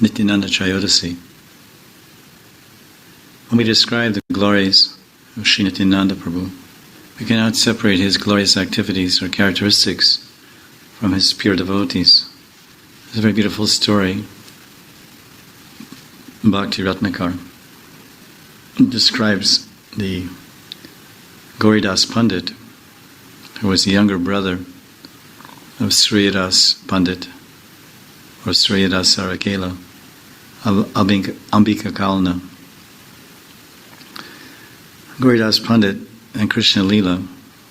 Nityananda Trayodasi. When we describe the glories of Sri Nityananda Prabhu, we cannot separate his glorious activities or characteristics from his pure devotees. It's a very beautiful story. Bhakti Ratnakar describes the Gauridas Pandit, who was the younger brother of Sriyadas Pandit, or Sriyadas Sarakela, Ambika Kalna. Gauridas Pandit and Krishna Leela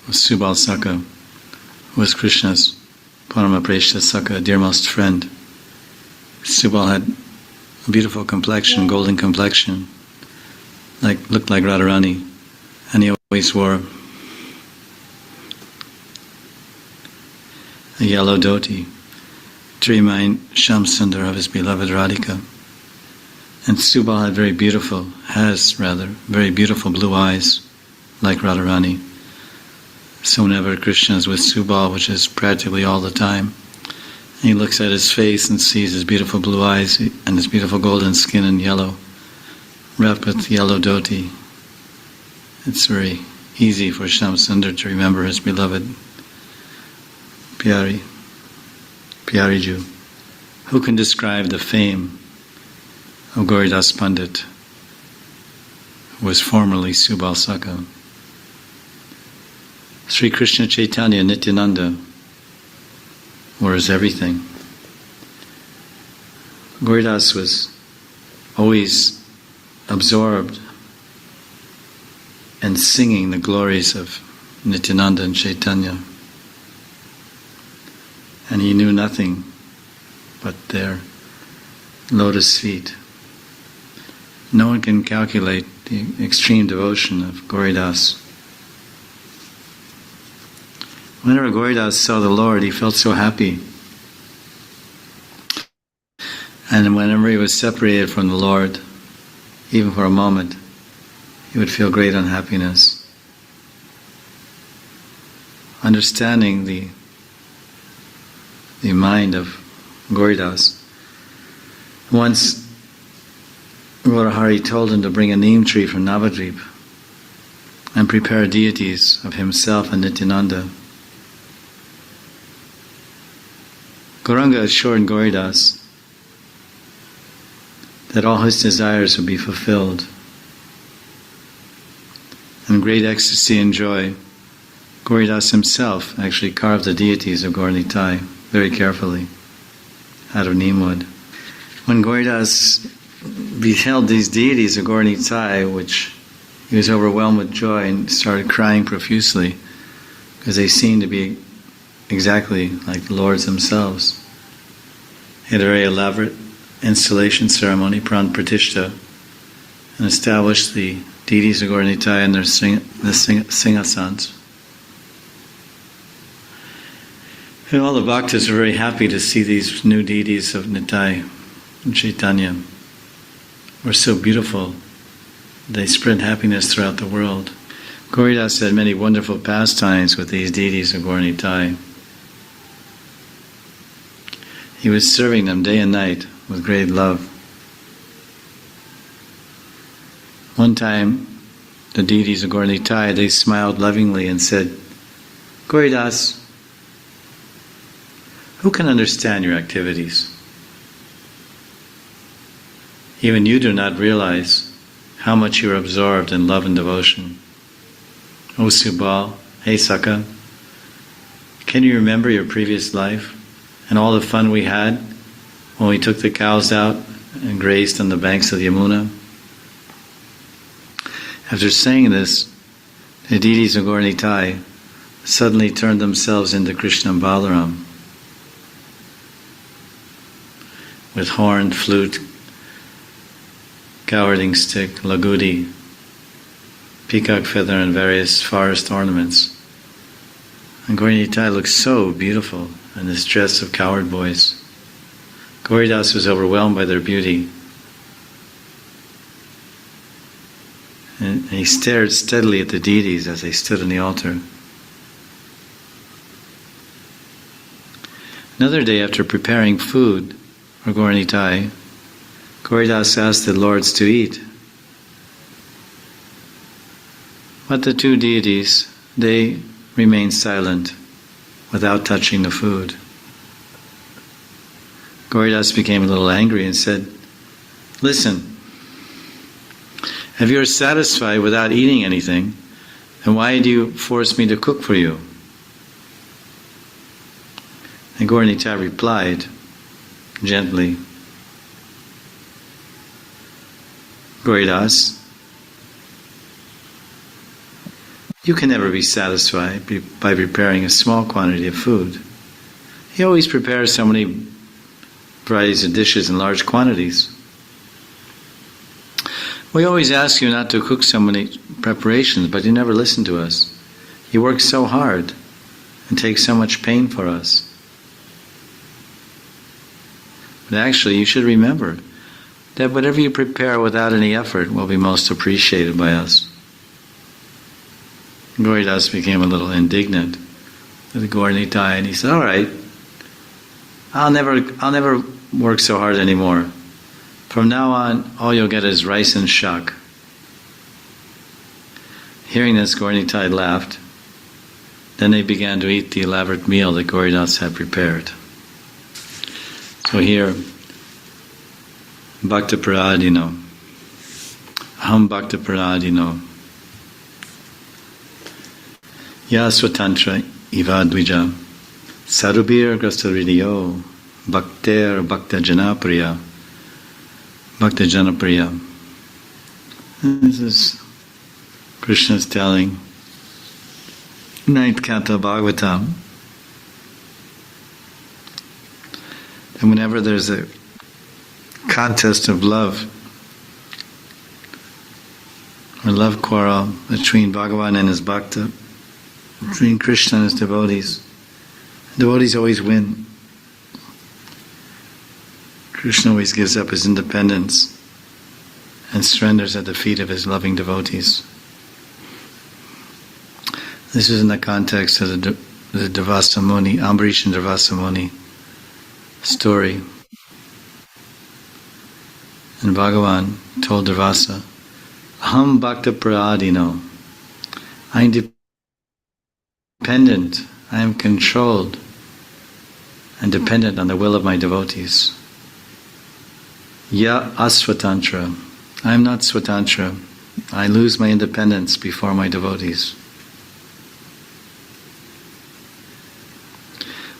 was Subal Saka, who was Krishna's Paramapreshta Saka, dearmost friend. Subal had a beautiful complexion, golden complexion, looked like Radharani, and he always wore a yellow dhoti to remind Shamsundar of his beloved Radhika. And Subal had very beautiful blue eyes, like Radharani. So whenever Krishna is with Subal, which is practically all the time, he looks at his face and sees his beautiful blue eyes and his beautiful golden skin and yellow, wrapped with yellow dhoti. It's very easy for Shamsundar to remember his beloved Pyariju. Who can describe the fame of Gauridas Pandit, who was formerly Subal Saka? Sri Krishna Chaitanya Nityananda were his everything. Gauridas was always absorbed and singing the glories of Nityananda and Chaitanya. And he knew nothing but their lotus feet. No one can calculate the extreme devotion of Gauridas. Whenever Gauridas saw the Lord, he felt so happy. And whenever he was separated from the Lord, even for a moment, he would feel great unhappiness. Understanding the mind of Gauridas, once Radharani told him to bring a neem tree from Navadvip and prepare deities of himself and Nityananda. Gauranga assured Gauridas that all his desires would be fulfilled. In great ecstasy and joy, Gauridas himself actually carved the deities of Gaur Nitai very carefully out of neem wood. When Gauridas beheld these deities of Gaur Nitai, which he was overwhelmed with joy and started crying profusely because they seemed to be exactly like the Lords themselves. He had a very elaborate installation ceremony, Pran Pratishta, and established the deities of Gaur Nitai and their singhasanas. And all the bhaktas were very happy to see these new deities of Nitai and Chaitanya. Were so beautiful. They spread happiness throughout the world. Gauridas had many wonderful pastimes with these deities of Gaur Nitai. He was serving them day and night with great love. One time, the deities of Gaur Nitai, they smiled lovingly and said, "Gauridas, who can understand your activities? Even you do not realize how much you are absorbed in love and devotion. O Subal, hey Saka, can you remember your previous life and all the fun we had when we took the cows out and grazed on the banks of the Yamuna?" After saying this, the deities of Gaur Nitai suddenly turned themselves into Krishna and Balaram with horn, flute, cowarding stick, lagudi, peacock feather, and various forest ornaments. And Gaur Nitai looked so beautiful in this dress of coward boys. Gauridas was overwhelmed by their beauty. And he stared steadily at the deities as they stood on the altar. Another day, after preparing food for Gaur Nitai, Gauridas asked the lords to eat. But the two deities, they remained silent without touching the food. Gauridas became a little angry and said, "Listen, if you're satisfied without eating anything, then why do you force me to cook for you?" And Gaura replied gently, "Gauridas, you can never be satisfied by preparing a small quantity of food. He always prepares so many varieties of dishes in large quantities. We always ask you not to cook so many preparations, but you never listen to us. You work so hard and take so much pain for us. But actually, you should remember that whatever you prepare without any effort will be most appreciated by us." Gauridas became a little indignant with Gaura and he said, "All right, I'll never work so hard anymore. From now on, all you'll get is rice and shak." Hearing this, Gaura laughed. Then they began to eat the elaborate meal that Gauridas had prepared. So here, Bhakta Paradino, Aham Bhakta Paradino, Ya Swatantra Iva Dvija, Sarubir Grastaridiyo, Bhakter Bhakta Janapriya, Bhakta Janapriya. This is Krishna's telling, 9th Canto Bhagavatam. And whenever there's a contest of love, or love quarrel between Bhagavan and his bhakta, between Krishna and his devotees always win. Krishna always gives up his independence and surrenders at the feet of his loving devotees. This is in the context of the Durvasa Muni, Ambarish and Durvasa Muni story. And Bhagavan told Durvasa, "Aham Bhakta Paradino, I am dependent, I am controlled and dependent on the will of my devotees. Ya Aswatantra, I am not Swatantra, I lose my independence before my devotees.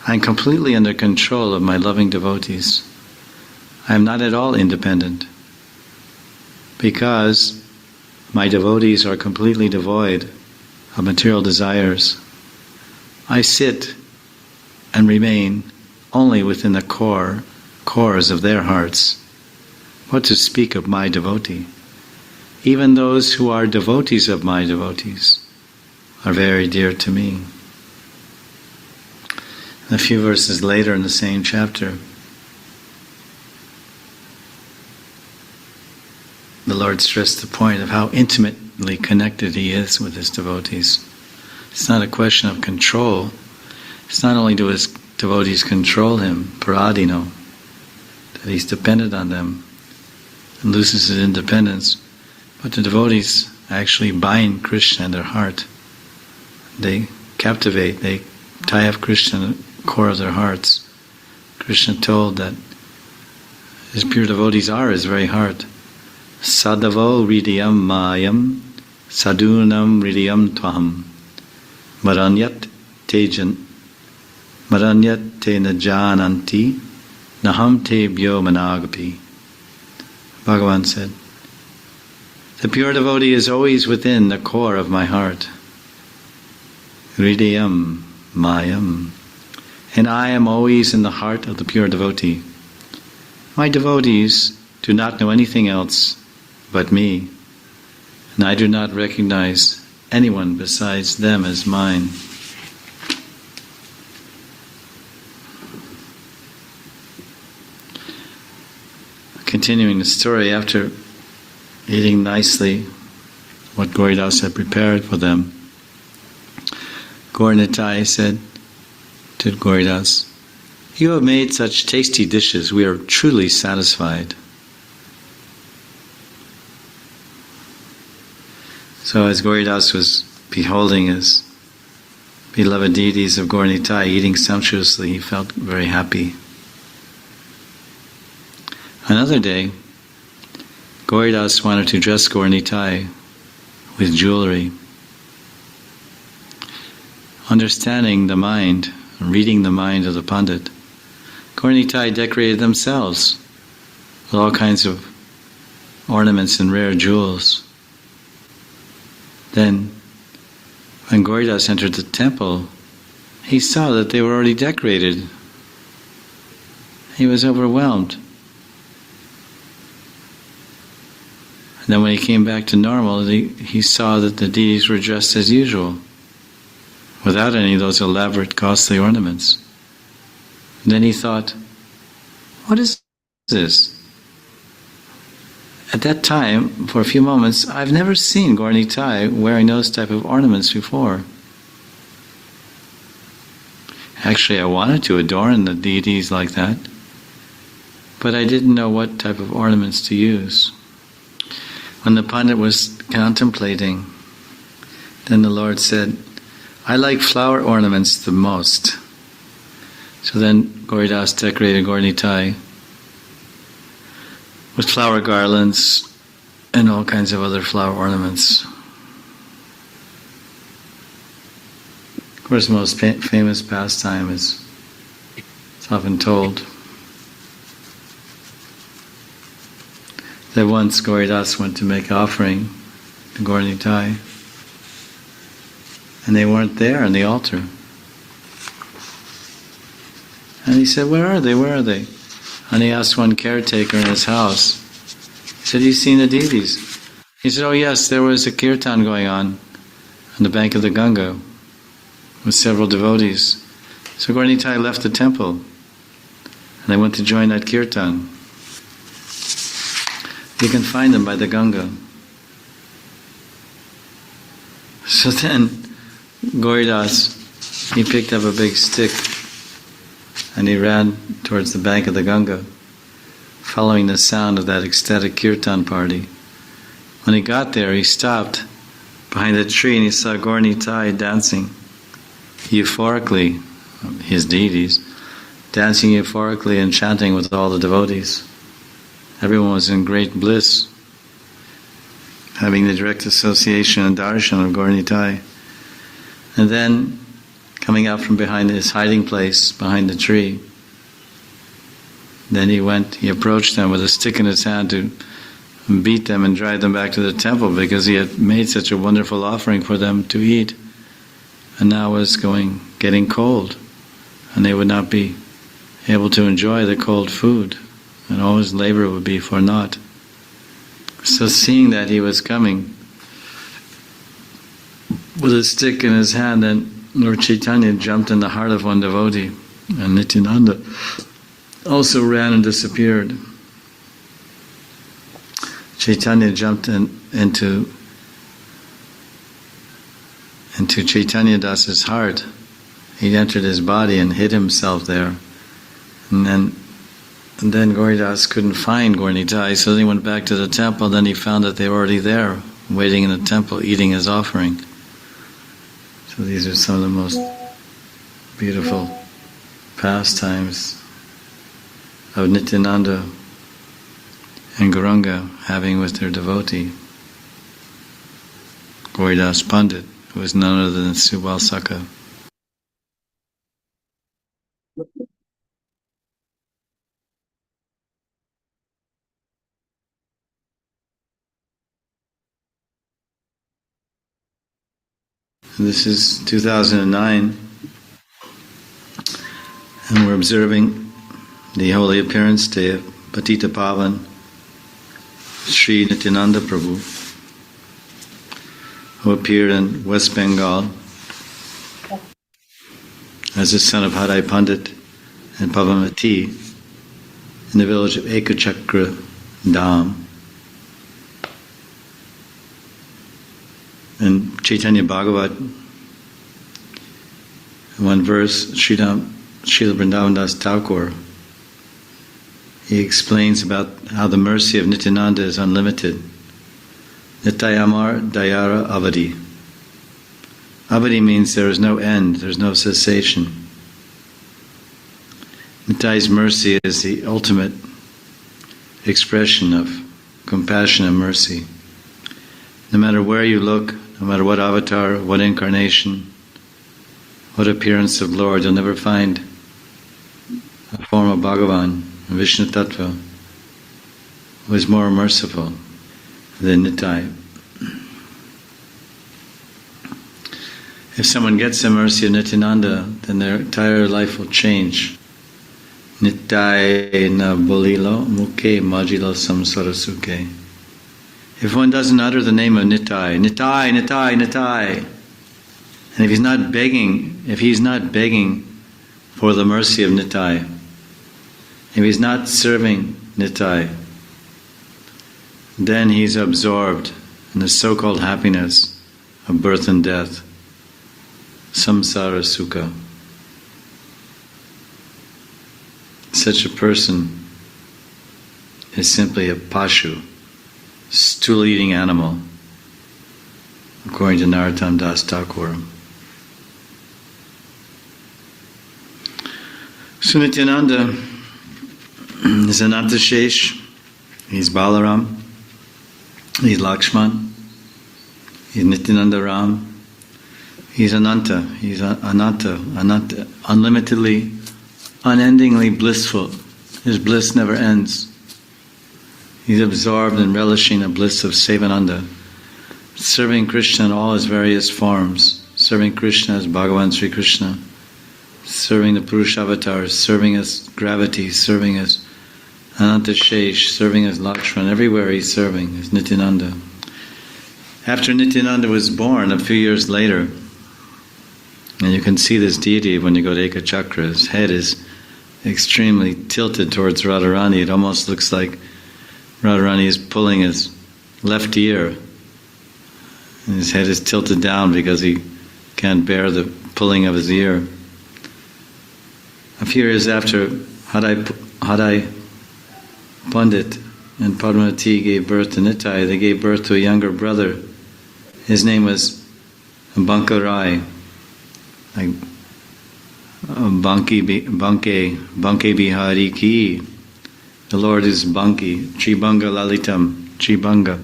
I am completely under control of my loving devotees. I am not at all independent, because my devotees are completely devoid of material desires. I sit and remain only within the cores of their hearts. What to speak of my devotee? Even those who are devotees of my devotees are very dear to me." A few verses later in the same chapter, the Lord stressed the point of how intimately connected He is with His devotees. It's not a question of control. It's not only do His devotees control Him, paradino, that He's dependent on them and loses His independence, but the devotees actually bind Krishna in their heart. They captivate, they tie up Krishna in the core of their hearts. Krishna told that His pure devotees are His very heart. Sadavo hridayam mayam, sadunam hridayam tvaham, maranyat te najananti, naham te bhyo managapi. Bhagavan said, "The pure devotee is always within the core of my heart. Hridayam mayam. And I am always in the heart of the pure devotee. My devotees do not know anything else but me, and I do not recognize anyone besides them as mine." Continuing the story, after eating nicely what Gauridas had prepared for them, Gaura said to Gauridas, "You have made such tasty dishes, we are truly satisfied." So as Gauridas was beholding his beloved deities of Gaur Nitai eating sumptuously, he felt very happy. Another day, Gauridas wanted to dress Gaur Nitai with jewelry. Understanding the mind, reading the mind of the Pandit, Gaur Nitai decorated themselves with all kinds of ornaments and rare jewels. Then, when Gauridas entered the temple, he saw that they were already decorated. He was overwhelmed. And then when he came back to normal, he saw that the deities were dressed as usual, without any of those elaborate, costly ornaments. And then he thought, what is this? At that time, for a few moments, I've never seen Gaur Nitai wearing those type of ornaments before. Actually, I wanted to adorn the deities like that, but I didn't know what type of ornaments to use. When the Pandit was contemplating, then the Lord said, I like flower ornaments the most. So then Gauridas decorated Gaur Nitai with flower garlands and all kinds of other flower ornaments. Of course, the most famous pastime is, it's often told, that once Gauridas went to make offering to Gaur Nitai, and they weren't there on the altar. And he said, where are they? Where are they? And he asked one caretaker in his house. He said, have you seen the deities? He said, oh yes, there was a kirtan going on the bank of the Ganga with several devotees. So Gaur Nitai left the temple and they went to join that kirtan. You can find them by the Ganga. So then Gauridas, he picked up a big stick and he ran towards the bank of the Ganga, following the sound of that ecstatic kirtan party. When he got there, he stopped behind a tree and he saw Gaur Nitai dancing euphorically, his deities, dancing euphorically and chanting with all the devotees. Everyone was in great bliss, having the direct association and darshan of Gaur Nitai. And then, coming out from behind his hiding place, behind the tree, then he approached them with a stick in his hand to beat them and drive them back to the temple because he had made such a wonderful offering for them to eat. And now it was getting cold, and they would not be able to enjoy the cold food, and all his labor would be for naught. So seeing that he was coming with a stick in his hand, then Lord Chaitanya jumped in the heart of one devotee, and Nityananda also ran and disappeared. Chaitanya jumped into Chaitanya Das's heart. He entered his body and hid himself there. And then Gauridas couldn't find Gaur Nitai, so then he went back to the temple. Then he found that they were already there, waiting in the temple, eating his offering. So these are some of the most beautiful pastimes of Nityananda and Gauranga having with their devotee, Gauridas Pandit, who was none other than Subal Saka. This is 2009, and we're observing the holy appearance day of Patita Pavan Sri Nityananda Prabhu, who appeared in West Bengal as the son of Harai Pandit and Pavamati in the village of Ekachakra Dham. In Chaitanya Bhagavat, one verse, Srila Vrindavan Das Thakur, he explains about how the mercy of Nityananda is unlimited. Nitayamar Dayara Avadi. Avadi means there is no end, there is no cessation. Nitai's mercy is the ultimate expression of compassion and mercy. No matter where you look, no matter what avatar, what incarnation, what appearance of Lord, you'll never find a form of Bhagavan, Vishnu Tattva, who is more merciful than Nitai. If someone gets the mercy of Nityananda, then their entire life will change. Nitai na bolilo muke majilo samsara suke. If one doesn't utter the name of Nitai, Nitai, Nitai, Nitai, and if he's not begging for the mercy of Nitai, if he's not serving Nitai, then he's absorbed in the so-called happiness of birth and death, samsara sukha. Such a person is simply a pashu, stool-eating animal, according to Narottam Das Thakur. So Nityananda is Anantashesh, he's Balaram, he's Lakshman, he's Nityananda Ram, he's Ananta, unlimitedly, unendingly blissful. His bliss never ends. He's absorbed and relishing the bliss of Sevananda, serving Krishna in all his various forms, serving Krishna as Bhagavan Sri Krishna, serving the Purushavatars, serving as gravity, serving as Anantashesh, serving as Lakshman. Everywhere he's serving as Nityananda. After Nityananda was born, a few years later, and you can see this deity when you go to Ekachakra, his head is extremely tilted towards Radharani. It almost looks like Radharani is pulling his left ear. And his head is tilted down because he can't bear the pulling of his ear. A few years after Hadai Pandit and Padmavati gave birth to Nitai, they gave birth to a younger brother. His name was Banka Rai, like Banke Bihari Ki. The Lord is Banki, Tribanga Lalitam, Tribanga,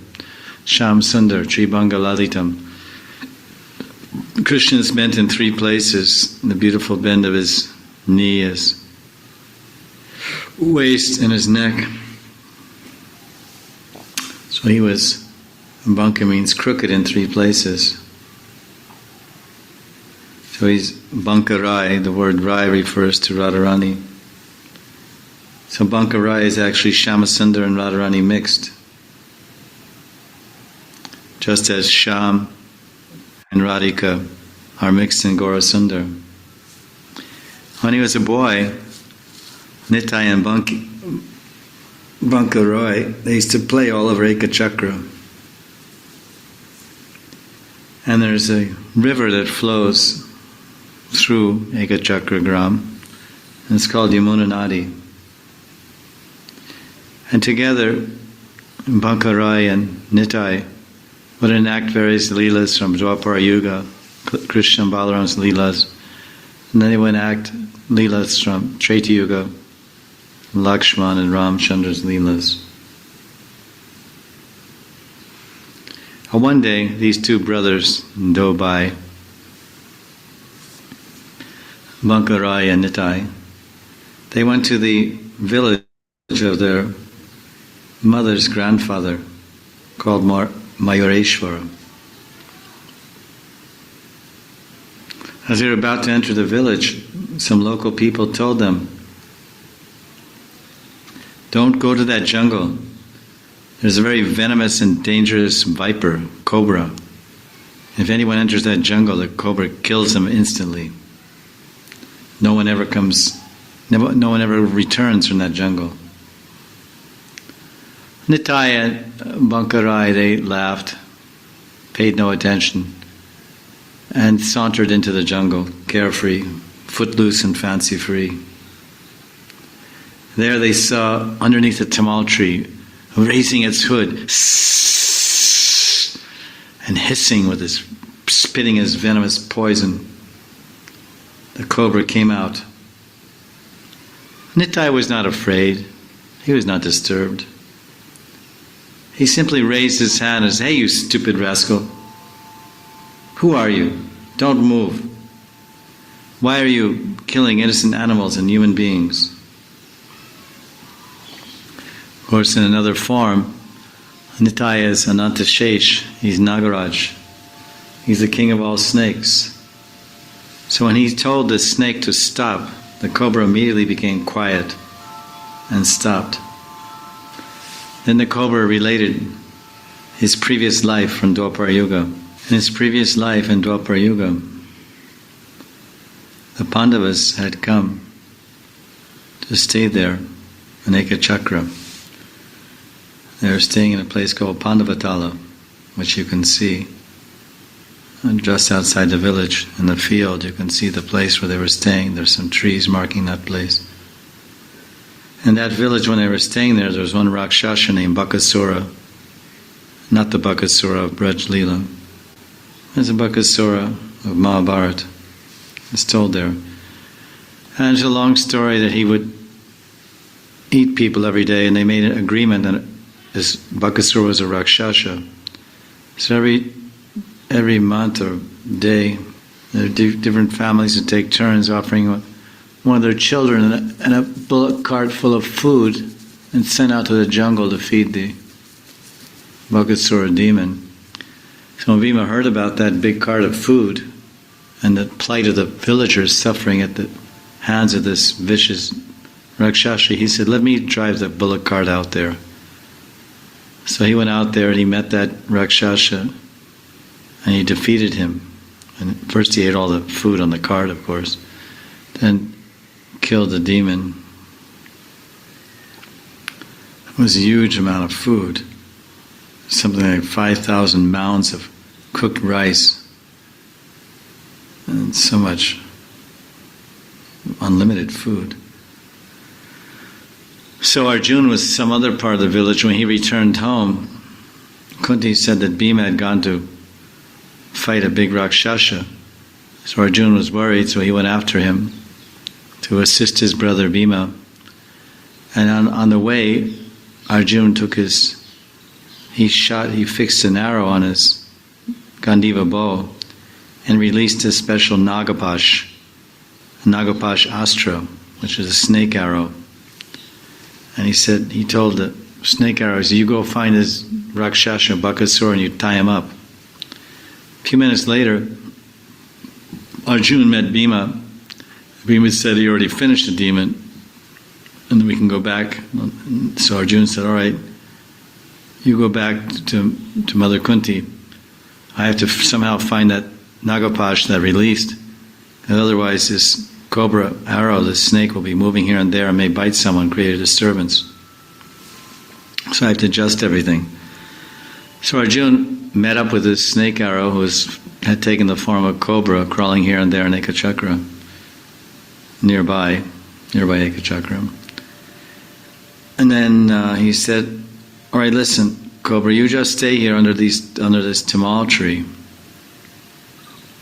Sham Sundar, Tribanga Lalitam. Krishna is bent in three places: the beautiful bend of his knee, his waist, and his neck. So he was, Banka means crooked in three places. So he's Banka Rai, the word Rai refers to Radharani. So Banka Rai is actually Shamasundar and Radharani mixed. Just as Sham and Radhika are mixed in Gaurasundar. When he was a boy, Nitai and Banka Rai, they used to play all over Ekachakra. And there's a river that flows through Ekachakra Gram, and it's called Yamuna Nadi. And together, Banka Rai and Nitai would enact various leelas from Dwapara Yuga, Krishna and Balaram's leelas, and then they would enact leelas from Treta Yuga, Lakshman and Ramchandra's leelas. One day, these two brothers, Dobai, Banka Rai and Nitai, they went to the village of their mother's grandfather, called Mayureshwara. As they were about to enter the village, some local people told them, "Don't go to that jungle. There's a very venomous and dangerous viper, cobra. If anyone enters that jungle, the cobra kills them instantly. No one ever returns from that jungle." Nitai and Banka Rai, they laughed, paid no attention, and sauntered into the jungle, carefree, footloose and fancy-free. There they saw, underneath a tamal tree, raising its hood, and hissing with his, spitting his venomous poison. The cobra came out. Nitai was not afraid. He was not disturbed. He simply raised his hand and said, "Hey, you stupid rascal. Who are you? Don't move. Why are you killing innocent animals and human beings?" Of course, in another form, Nitai is Anantashesh. He's Nagaraj. He's the king of all snakes. So when he told the snake to stop, the cobra immediately became quiet and stopped. Then the cobra related his previous life from Dwapara Yuga. In his previous life in Dwapara Yuga, the Pandavas had come to stay there in Ekachakra. They were staying in a place called Pandavatala, which you can see. And just outside the village, in the field, you can see the place where they were staying. There's some trees marking that place. In that village, when they were staying there was one Rakshasa named Bakasura. Not the Bakasura of Braj Leela. There's a Bakasura of Mahabharata. It's told there. And it's a long story that he would eat people every day, and they made an agreement that this Bakasura was a Rakshasa. So every month or day, there are different families would take turns offering one of their children and a bullock cart full of food and sent out to the jungle to feed the Bakasura demon. So when Bhima heard about that big cart of food and the plight of the villagers suffering at the hands of this vicious Rakshasa, he said, "Let me drive the bullock cart out there." So he went out there and he met that Rakshasa and he defeated him. And first he ate all the food on the cart, of course, then killed the demon. It was a huge amount of food, something like 5,000 mounds of cooked rice, and so much unlimited food. So Arjuna was some other part of the village. When he returned home, Kunti said that Bhima had gone to fight a big Rakshasa. So Arjuna was worried, so he went after him to assist his brother Bhima. And on the way, Arjuna he fixed an arrow on his Gandiva bow and released a special Nagapash Astra, which is a snake arrow. And he told the snake arrows, "You go find this Rakshasa Bakasura and you tie him up." A few minutes later, Arjuna met Bhima. Bhima said he already finished the demon, and then we can go back. So Arjuna said, "All right, you go back to Mother Kunti. I have to somehow find that Nagapash that released, and otherwise this cobra arrow, this snake, will be moving here and there and may bite someone, create a disturbance. So I have to adjust everything." So Arjuna met up with this snake arrow who had taken the form of a cobra, crawling here and there in Ekachakra, nearby Ekachakra. And then he said, "All right, listen, cobra, you just stay here under this tamal tree."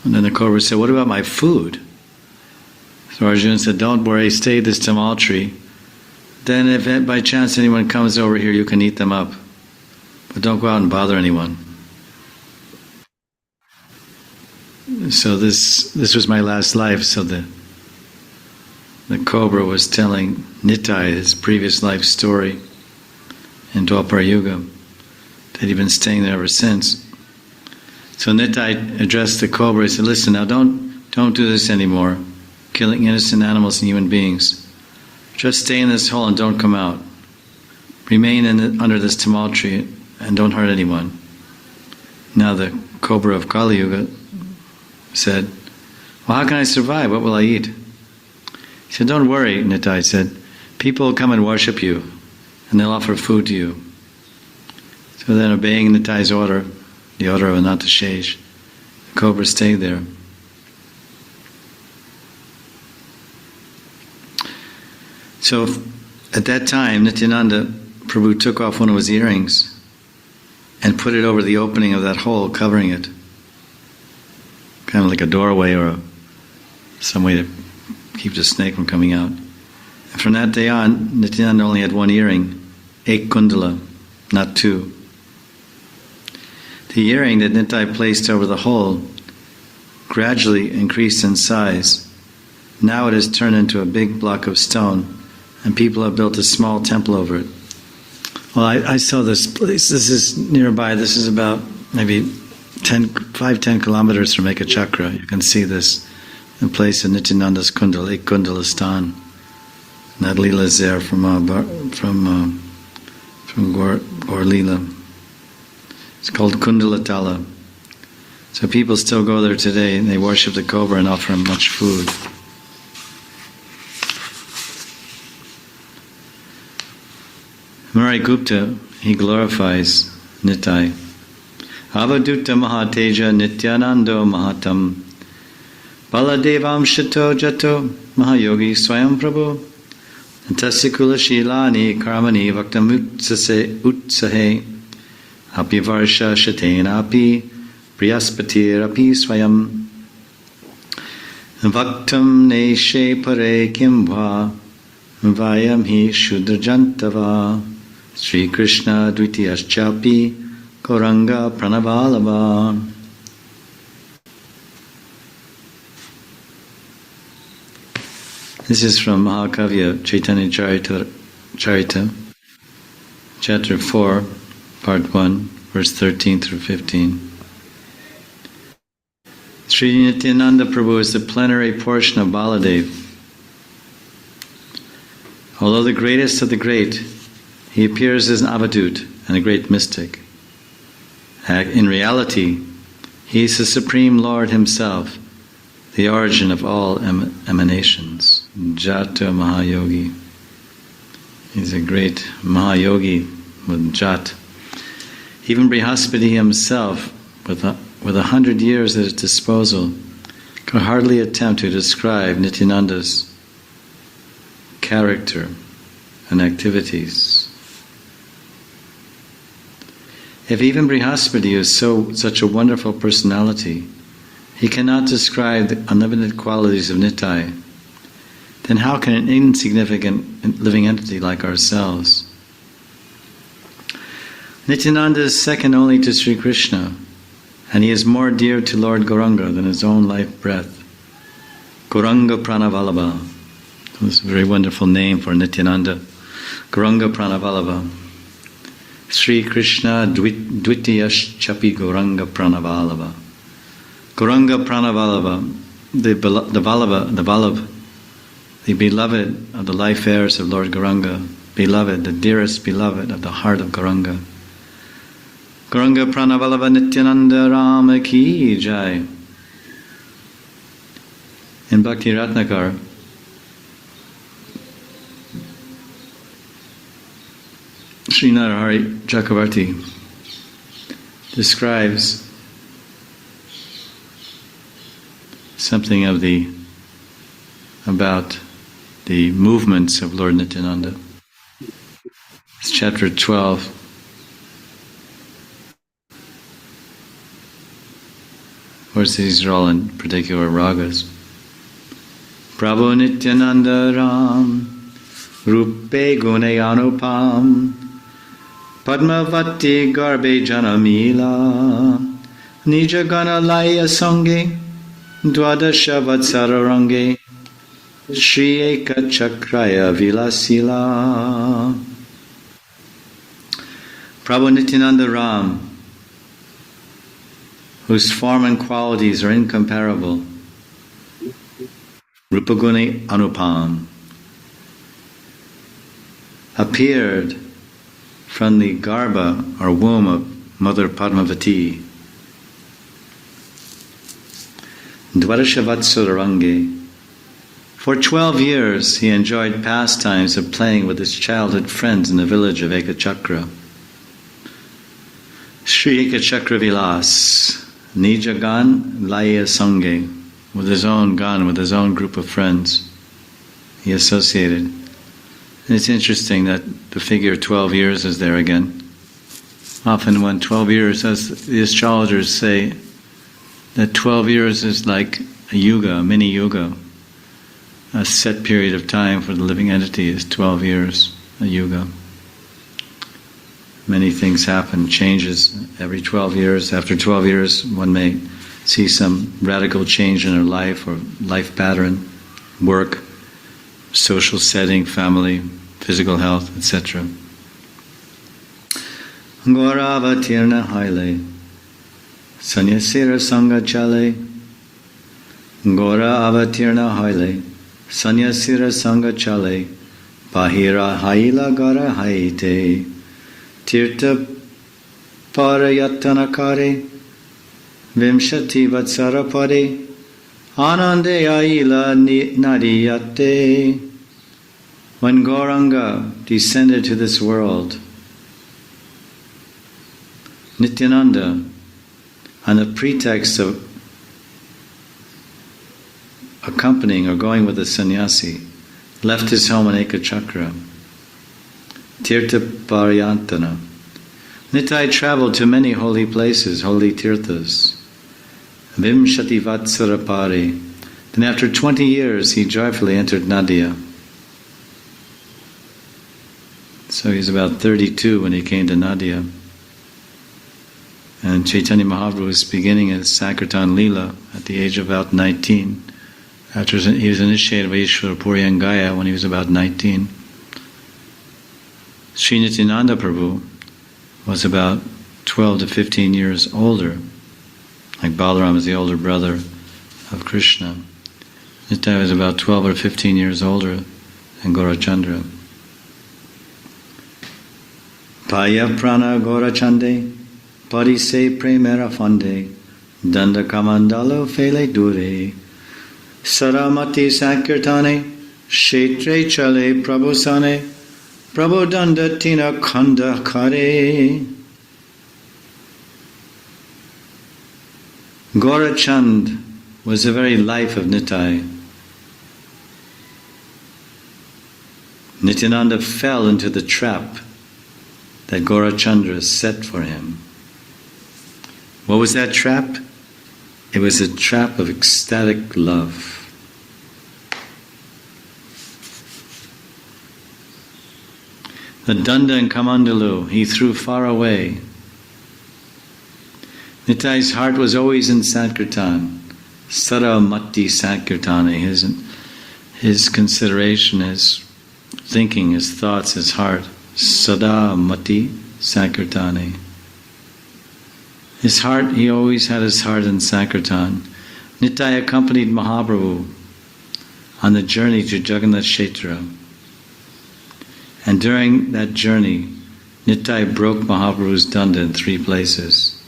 And then the cobra said, "What about my food?" So Arjuna said, "Don't worry, stay at this tamal tree. Then if by chance anyone comes over here, you can eat them up. But don't go out and bother anyone." So this was my last life. So the cobra was telling Nitai his previous life story in Dwapara Yuga, that he'd been staying there ever since. So Nitai addressed the cobra. He said, "Listen, now don't do this anymore, killing innocent animals and human beings. Just stay in this hole and don't come out. Remain under this tamal tree and don't hurt anyone." Now the cobra of Kali Yuga said, "Well, how can I survive? What will I eat?" He said, "Don't worry," Nitai said. "People will come and worship you and they'll offer food to you." So then, obeying Nitai's order, the order of Anantashesh, the cobra stayed there. So at that time, Nityananda Prabhu took off one of his earrings and put it over the opening of that hole, covering it. Kind of like a doorway or some way to keep the snake from coming out. And from that day on, Nityananda only had one earring, ek kundala, not two. The earring that Nitai placed over the hole gradually increased in size. Now it has turned into a big block of stone, and people have built a small temple over it. Well, I saw this place. This is nearby. This is about maybe 5-10 kilometers from Ekachakra. You can see this in place in Nityananda's Kundal, Ek Kundalistan. And that Leela is there from Gaur Leela. It's called Kundalatala. So people still go there today, and they worship the cobra and offer him much food. Murari Gupta, he glorifies Nitai. Avadutta Mahateja Nityanando Mahatam Baladevam Shato Jato Mahayogi Swayam Prabhu Antasikula Shilani Karmani Vaktam Utsahe Api Varsha Shatena Api Priyaspatir Api Swayam Vaktam Neshe Pare Kimva Vayam Hi Shudrajantava Sri Krishna Dvitiyaschapi Gauranga Pranavalava. This is from Mahakavya Chaitanya Charita, Chapter 4, Part 1, verse 13 through 15. Sri Nityananda Prabhu is the plenary portion of Baladev. Although the greatest of the great, he appears as an avadut and a great mystic. In reality, he is the Supreme Lord himself, the origin of all emanations. Jata Mahayogi. He's a great Mahayogi with Jat. Even Brihaspati himself, with 100 years at his disposal, could hardly attempt to describe Nityananda's character and activities. If even Brihaspati is such a wonderful personality, he cannot describe the unlimited qualities of Nitai, then how can an insignificant living entity like ourselves? Nityananda is second only to Sri Krishna, and he is more dear to Lord Gauranga than his own life breath. Gauranga Pranavalabha. That's a very wonderful name for Nityananda. Gauranga Pranavalabha. Sri Krishna Dvitiyash Chapi Gauranga Pranavalabha. Gauranga Pranavalabha, the beloved of the life heirs of Lord Gauranga, beloved, the dearest beloved of the heart of Gauranga. Gauranga Pranavalabha Nityananda Rama Ki Jai. In Bhakti Ratnakar, Sri Narahari Chakravarti describes something about the movements of Lord Nityananda. It's chapter 12. Of course, these are all in particular ragas. Prabhu Nityananda Ram Rupe Gune Anupam Padmavati Garbe Janamila Nija Gana Laya Sange Dwadasha Vatsararange Shri Eka Chakraya Vilasila. Prabhu Nityananda Ram, whose form and qualities are incomparable, Rupaguni Anupam, appeared from the garba or womb of Mother Padmavati. Dvarashavatsurarange. For 12 years he enjoyed pastimes of playing with his childhood friends in the village of Ekachakra. Sri Ekachakra Vilas, Nijagan Laya Sange, with his own gun, with his own group of friends, he associated. And it's interesting that the figure 12 years is there again. Often when 12 years, as the astrologers say, that 12 years is like a yuga, a mini yuga. A set period of time for the living entity is 12 years, a yuga. Many things happen, changes every 12 years. After 12 years, one may see some radical change in their life or life pattern, work, social setting, family, physical health, etc. Gauravatirna haile, sanyasira sangha chale. Gora avatirna haile, sanyasira sangha chale. Bahira haila gara haite. Tirtha parayatanakare. Vimshati vatsara pare. Anande aila nariyate. When Gauranga descended to this world, Nityananda, on the pretext of accompanying or going with a sannyasi, left his home in Ekachakra, Tirtha Paryantana. Nitai traveled to many holy places, holy tirthas. Vimshati Vatsara Pare. Then after 20 years he joyfully entered Nadia. So he's about 32 when he came to Nadia. And Chaitanya Mahaprabhu was beginning his Sankirtan Leela at the age of about 19. After he was initiated by Ishvara Puri and Gaya when he was about 19. Sri Nityananda Prabhu was about 12 to 15 years older. Like Balaram is the older brother of Krishna. Nitai was about 12 or 15 years older than Gaurachandra. Paya prana Gaurachande, Pari se premera fande, Danda kamandalo fele dure, Saramati sankirtane, Shetre chale prabhusane, Prabhu danda tina khanda kare. Gaurachand was the very life of Nitai. Nityananda fell into the trap that Gaurachandra set for him. What was that trap? It was a trap of ecstatic love. The Danda and Kamandalu he threw far away. Nitai's heart was always in Sankirtan. Sada Mati Sankirtane. His consideration, his thinking, his thoughts, his heart. Sada Mati Sankirtane. His heart, he always had his heart in Sankirtan. Nitai accompanied Mahaprabhu on the journey to Jagannath Kshetra. And during that journey, Nitai broke Mahaprabhu's danda in 3 places.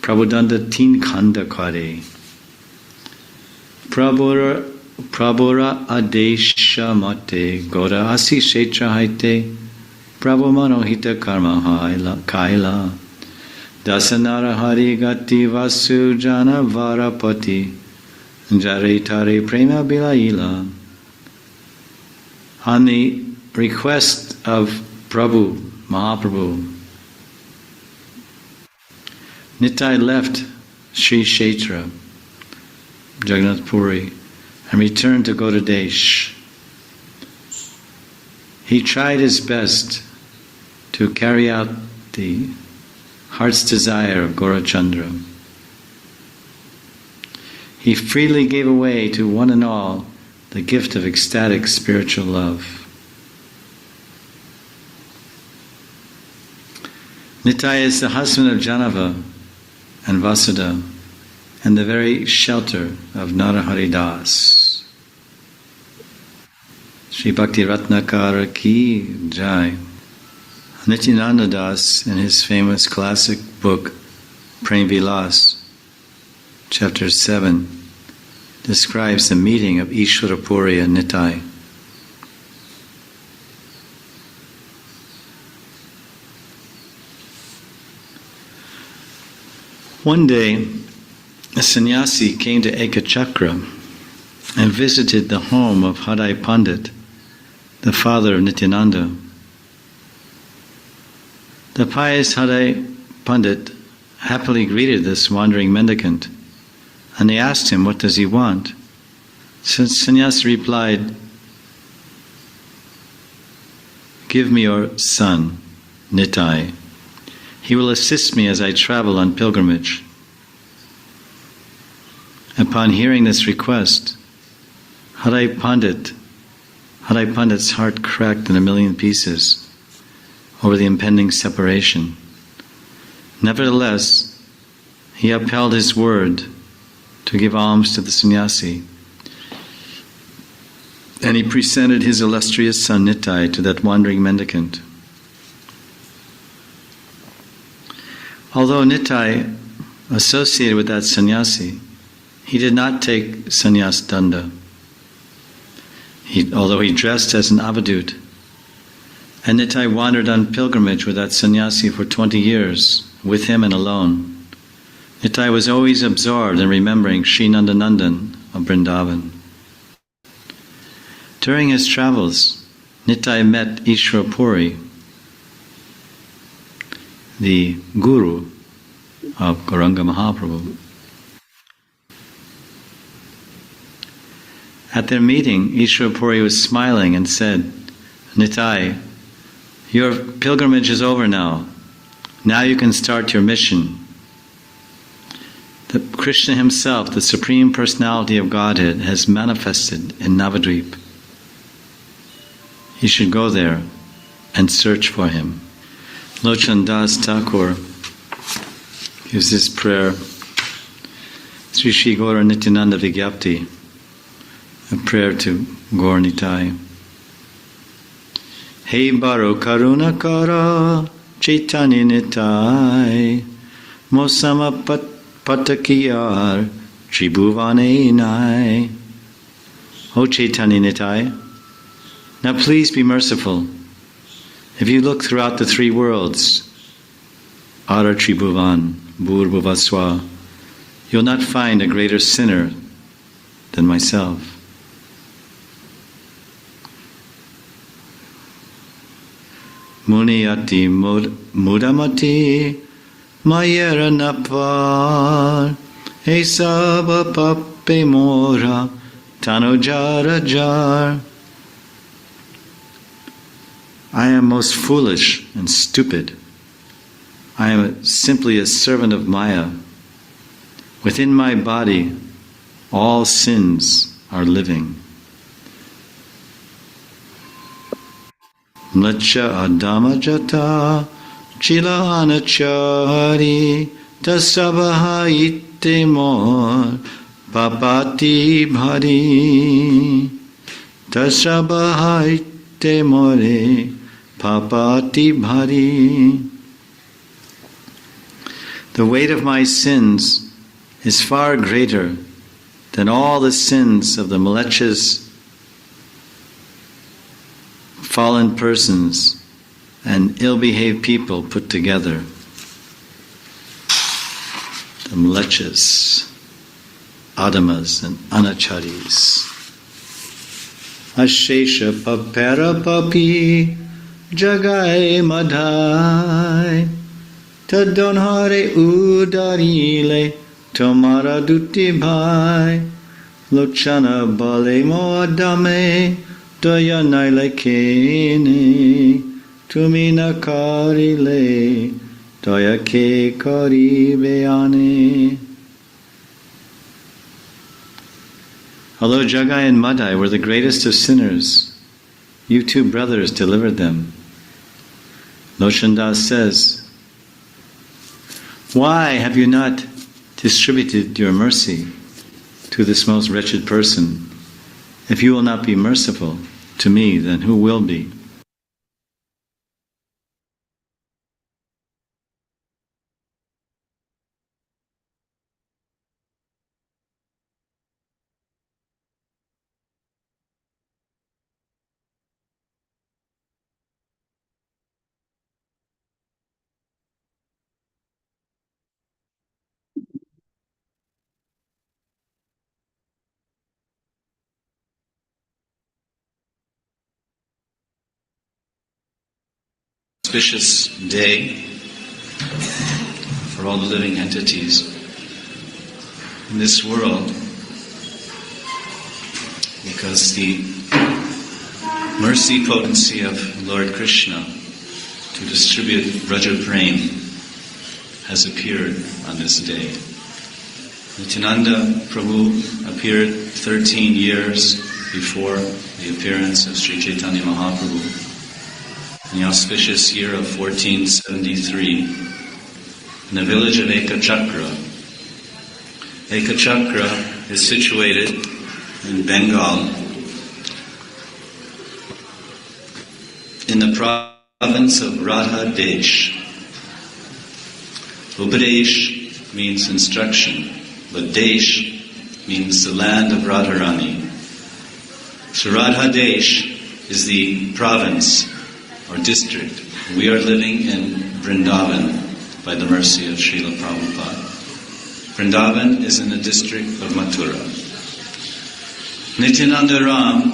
Prabhu danda teen khanda kare. Prabhura adesha mate gora asi kshetra haite. Prabhu manohita karma kaila. Dasanara hari gati vasu jana varapati. Jare tare prema bilaila. On the request of Prabhu, Mahaprabhu, Nitai left Sri Kshetra, Jagannath Puri, and returned to Gaudadesh. He tried his best to carry out the heart's desire of Gaurachandra. He freely gave away to one and all the gift of ecstatic spiritual love. Nitai is the husband of Janava and Vasudha, and the very shelter of Narahari Das. Sri Bhakti Ratnakara ki jai. Nityananda Das, in his famous classic book, Prem Vilas, chapter 7, describes the meeting of Ishvara Puri and Nitai. One day, a sannyasi came to Ekachakra and visited the home of Hadai Pandit, the father of Nityananda. The pious Hadai Pandit happily greeted this wandering mendicant, and they asked him, what does he want? Sannyasi replied, give me your son, Nitai. He will assist me as I travel on pilgrimage. Upon hearing this request, Hadai Pandit's heart cracked in a million pieces over the impending separation. Nevertheless, he upheld his word to give alms to the sannyasi, and he presented his illustrious son Nitai to that wandering mendicant. Although Nitai associated with that sannyasi, he did not take sannyas danda. Although he dressed as an avadut, and Nitai wandered on pilgrimage with that sannyasi for 20 years, with him and alone. Nitai was always absorbed in remembering Sri Nandanandan of Vrindavan. During his travels, Nitai met Ishwar Puri, the guru of Gauranga Mahaprabhu. At their meeting, Ishwar Puri was smiling and said, Nitai, your pilgrimage is over now. Now you can start your mission. The Krishna himself, the Supreme Personality of Godhead, has manifested in Navadvip. You should go there and search for him. Lochan Das Thakur gives this prayer, Sri Sri Gaura Nityananda Vigyapti, a prayer to Gaur Nitai. Hey Baro Karuna Kara Chaitanya Nitai Mosama Patakiyar Tribhuvane Nai. O Chaitanya Nitai, now please be merciful. If you look throughout the three worlds, Ara Tribhuvan, Bhurbhuvaswa, you'll not find a greater sinner than myself. Muniyati mudamati mayera napar esaba pappe mora tanojara jar. I am most foolish and stupid. I am simply a servant of Maya. Within my body, all sins are living. Mlacha adama jata chila anachari tasabaha itte mor papati bhari tasabaha itte more papati bhari. The weight of my sins is far greater than all the sins of the malechas, fallen persons, and ill-behaved people put together. The malechas, adamas, and anacharis. Ashesha papera papi jagai madhai tadonhare udarile tomara dutti bhai lochana bale moadame Daya naile kene tumina karile daya ke karibeane. Although Jagai and Madai were the greatest of sinners, you two brothers delivered them. Lochandas says, why have you not distributed your mercy to this most wretched person? If you will not be merciful to me, then who will be? Auspicious day. for all the living entities in this world, because the mercy potency of Lord Krishna to distribute Braja Prem has appeared on this day. Nityananda Prabhu appeared 13 years before the appearance of Sri Chaitanya Mahaprabhu in the auspicious year of 1473 in the village of Ekachakra. Ekachakra is situated in Bengal, in the province of Radha Desh. Upadesh means instruction, but Desh means the land of Radharani. So Radha Desh is the province or district. We are living in Vrindavan by the mercy of Srila Prabhupada. Vrindavan is in the district of Mathura. Nityananda Ram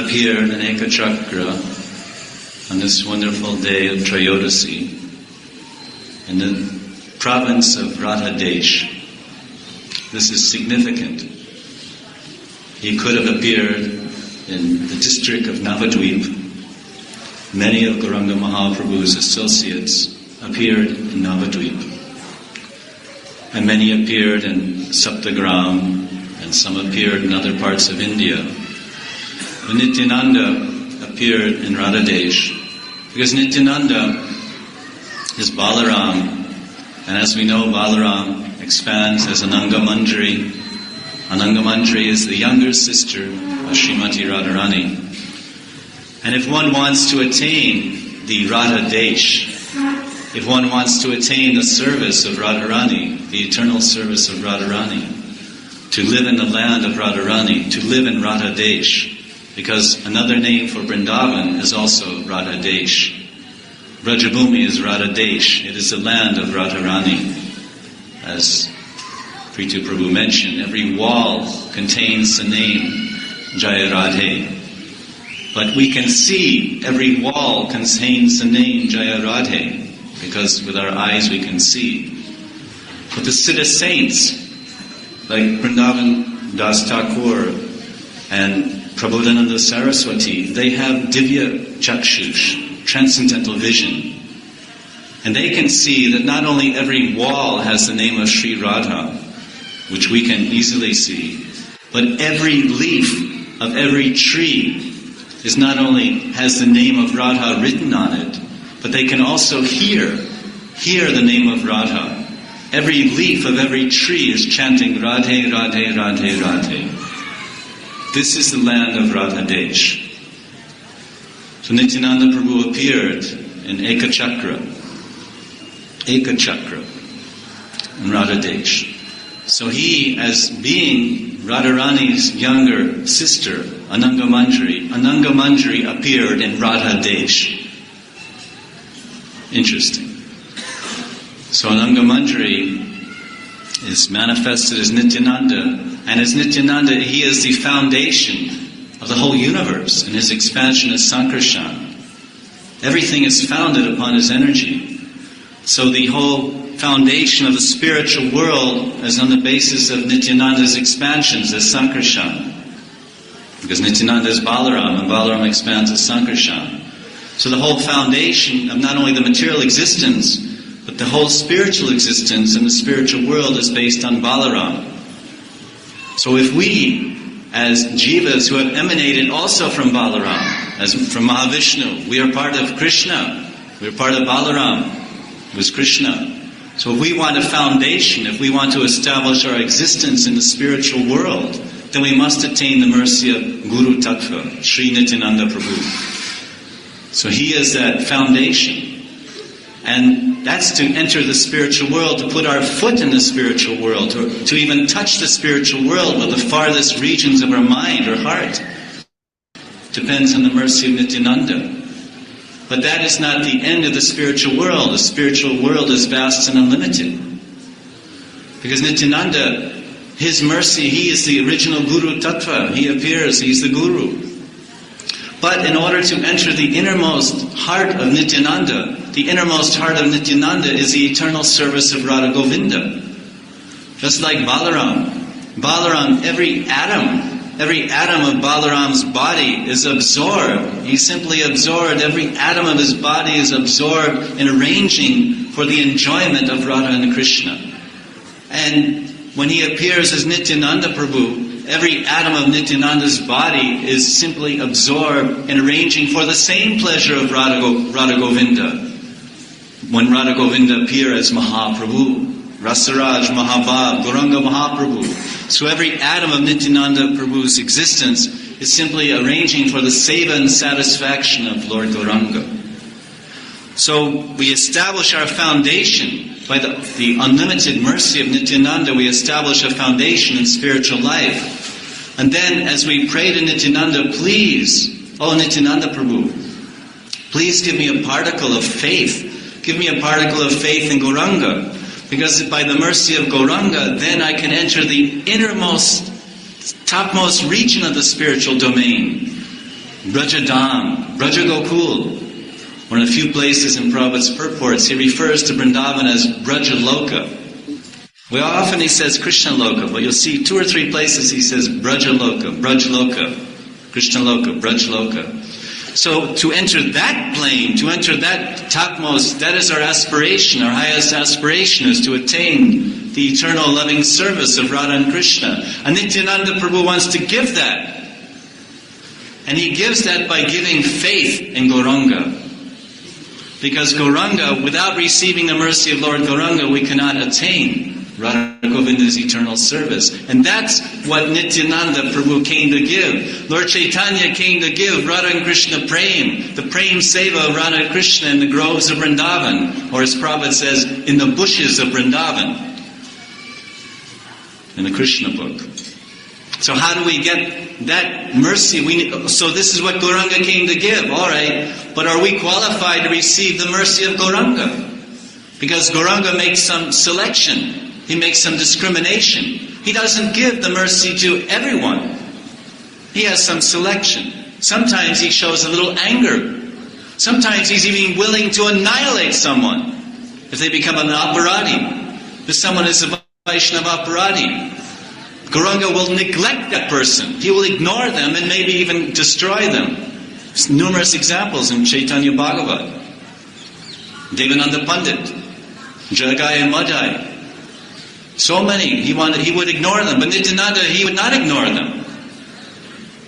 appeared in Ekachakra on this wonderful day of Trayodasi in the province of Radha Desh. This is significant. He could have appeared in the district of Navadvip. Many of Gauranga Mahaprabhu's associates appeared in Navadvip. And many appeared in Saptagram, and some appeared in other parts of India. But Nityananda appeared in Radha Desh, because Nityananda is Balaram, and as we know, Balaram expands as Ananga Manjari. Ananga Manjari is the younger sister of Srimati Radharani. And if one wants to attain the Radha Desh, if one wants to attain the service of Radharani, the eternal service of Radharani, to live in the land of Radharani, to live in Radha Desh, because another name for Vrindavan is also Radha Desh. Brajabhumi is Radha Desh. It is the land of Radharani. As Prithu Prabhu mentioned, every wall contains the name Jaya Radhe. But we can see every wall contains the name Jaya Radhe, because with our eyes we can see. But the Siddha saints, like Vrindavan Das Thakur and Prabodhananda Saraswati, they have Divya Chakshush, transcendental vision. And they can see that not only every wall has the name of Sri Radha, which we can easily see, but every leaf of every tree is not only has the name of Radha written on it, but they can also hear the name of Radha. Every leaf of every tree is chanting Radhe, Radhe, Radhe, Radhe. This is the land of Radha Desh. So Nityananda Prabhu appeared in Ekachakra in Radha Desh. So he, as being Radharani's younger sister, Ananga Manjari appeared in Radha Desh. Interesting. So Ananga Manjari is manifested as Nityananda, and as Nityananda, he is the foundation of the whole universe, and his expansion is Sankarshan. Everything is founded upon his energy. So the whole foundation of the spiritual world is on the basis of Nityananda's expansions as Sankarshan. Because Nityananda is Balaram, and Balaram expands as Sankarshan. So the whole foundation of not only the material existence, but the whole spiritual existence in the spiritual world is based on Balaram. So if we, as jivas who have emanated also from Balaram, as from Mahavishnu, we are part of Krishna, we are part of Balaram, who is Krishna. So if we want a foundation, if we want to establish our existence in the spiritual world, then we must attain the mercy of Guru Tattva, Sri Nityananda Prabhu. So he is that foundation. And that's to enter the spiritual world, to put our foot in the spiritual world, to even touch the spiritual world with the farthest regions of our mind or heart. Depends on the mercy of Nityananda. But that is not the end of the spiritual world. The spiritual world is vast and unlimited. Because Nityananda, his mercy, he is the original Guru Tattva. He appears, he's the Guru. But in order to enter the innermost heart of Nityananda, the innermost heart of Nityananda is the eternal service of Radha Govinda. Just like Balaram. Balaram, every atom of Balaram's body is absorbed. He's simply absorbed. Every atom of his body is absorbed in arranging for the enjoyment of Radha and Krishna. And when he appears as Nityananda Prabhu, every atom of Nityananda's body is simply absorbed in arranging for the same pleasure of Radha Govinda. When Radha Govinda appear as Mahaprabhu, Rasaraj, Mahabhav, Gauranga Mahaprabhu. So every atom of Nityananda Prabhu's existence is simply arranging for the seva and satisfaction of Lord Gauranga. So we establish our foundation by the unlimited mercy of Nityananda. We establish a foundation in spiritual life. And then as we pray to Nityananda, please, oh Nityananda Prabhu, please give me a particle of faith. Give me a particle of faith in Gauranga. Because by the mercy of Gauranga, then I can enter the innermost, topmost region of the spiritual domain. Brajadam, Braja Gokul. One of the few places in Prabhupada's purports, he refers to Vrindavan as Brajaloka. Well, often he says Krishna Loka, but you'll see 2 or 3 places he says Brajaloka, Brajloka, Krishna Loka, Brajloka. So to enter that plane, to enter that topmost, that is our aspiration. Our highest aspiration is to attain the eternal loving service of Radha and Krishna. And Nityananda Prabhu wants to give that. And he gives that by giving faith in Gauranga. Because Gauranga, without receiving the mercy of Lord Gauranga, we cannot attain Radha Govinda's eternal service. And that's what Nityananda Prabhu came to give. Lord Chaitanya came to give Radha and Krishna Prem, the Prem Seva of Radha and Krishna in the groves of Vrindavan, or as Prabhupada says, in the bushes of Vrindavan, in the Krishna book. So how do we get that mercy? So this is what Gauranga came to give, alright, but are we qualified to receive the mercy of Gauranga? Because Gauranga makes some selection. He makes some discrimination. He doesn't give the mercy to everyone. He has some selection. Sometimes he shows a little anger. Sometimes he's even willing to annihilate someone if they become an aparadi. If someone is a Vaishnava aparadi, Gauranga will neglect that person. He will ignore them and maybe even destroy them. There's numerous examples in Chaitanya Bhagavat. Devananda Pandit, Jagai and Madhai. So many, he would ignore them. But Nityananda, he would not ignore them.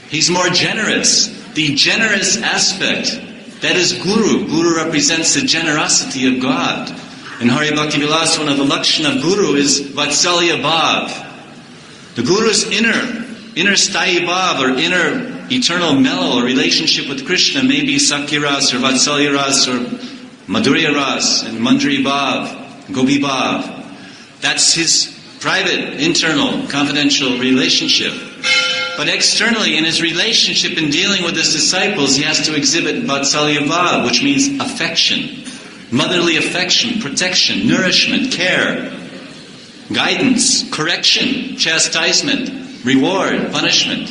He's more generous. The generous aspect, that is Guru. Guru represents the generosity of God. In Hari Bhakti Vilas, one of the lakshana of Guru is Vatsalya Bhav. The Guru's inner Sthayi Bhav, or inner eternal mellow relationship with Krishna may be Sakya Ras or Vatsalya Ras or Madhurya Ras and Mandri Bhav, Gopi Bhav. That's his private, internal, confidential relationship. But externally, in his relationship in dealing with his disciples, he has to exhibit Vatsalya Bhav, which means affection. Motherly affection, protection, nourishment, care, guidance, correction, chastisement, reward, punishment.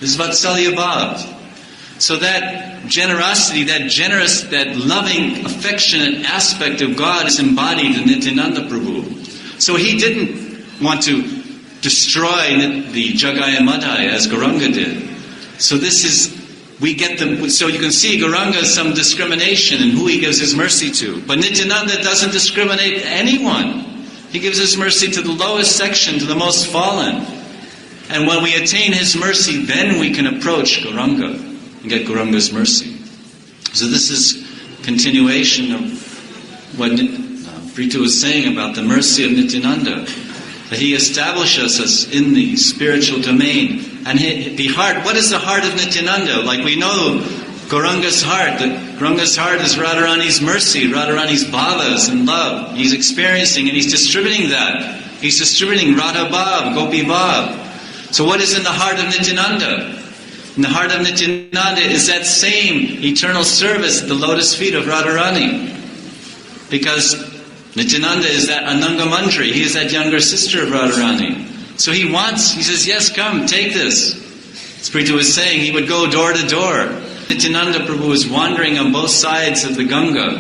This is Vatsalya Bhav. So that generosity, that generous, that loving, affectionate aspect of God is embodied in Nityananda Prabhu. So he didn't want to destroy the Jagai and Madhai as Gauranga did. So this is, we get them, so you can see Gauranga has some discrimination in who he gives his mercy to. But Nityananda doesn't discriminate anyone. He gives his mercy to the lowest section, to the most fallen. And when we attain his mercy, then we can approach Gauranga and get Gauranga's mercy. So this is continuation of what Prithu was saying about the mercy of Nityananda. That he establishes us in the spiritual domain. And the heart, what is the heart of Nityananda? Like we know Gauranga's heart. Gauranga's heart is Radharani's mercy, Radharani's bhavas and love. He's experiencing and he's distributing that. He's distributing Radha Bhav, Gopi Bhav. So what is in the heart of Nityananda? In the heart of Nityananda is that same eternal service at the lotus feet of Radharani. Because Nityananda is that Ananga Mandri. He is that younger sister of Radharani. So he says, yes, come, take this. As Prithu was saying, he would go door to door. Nityananda Prabhu was wandering on both sides of the Ganga.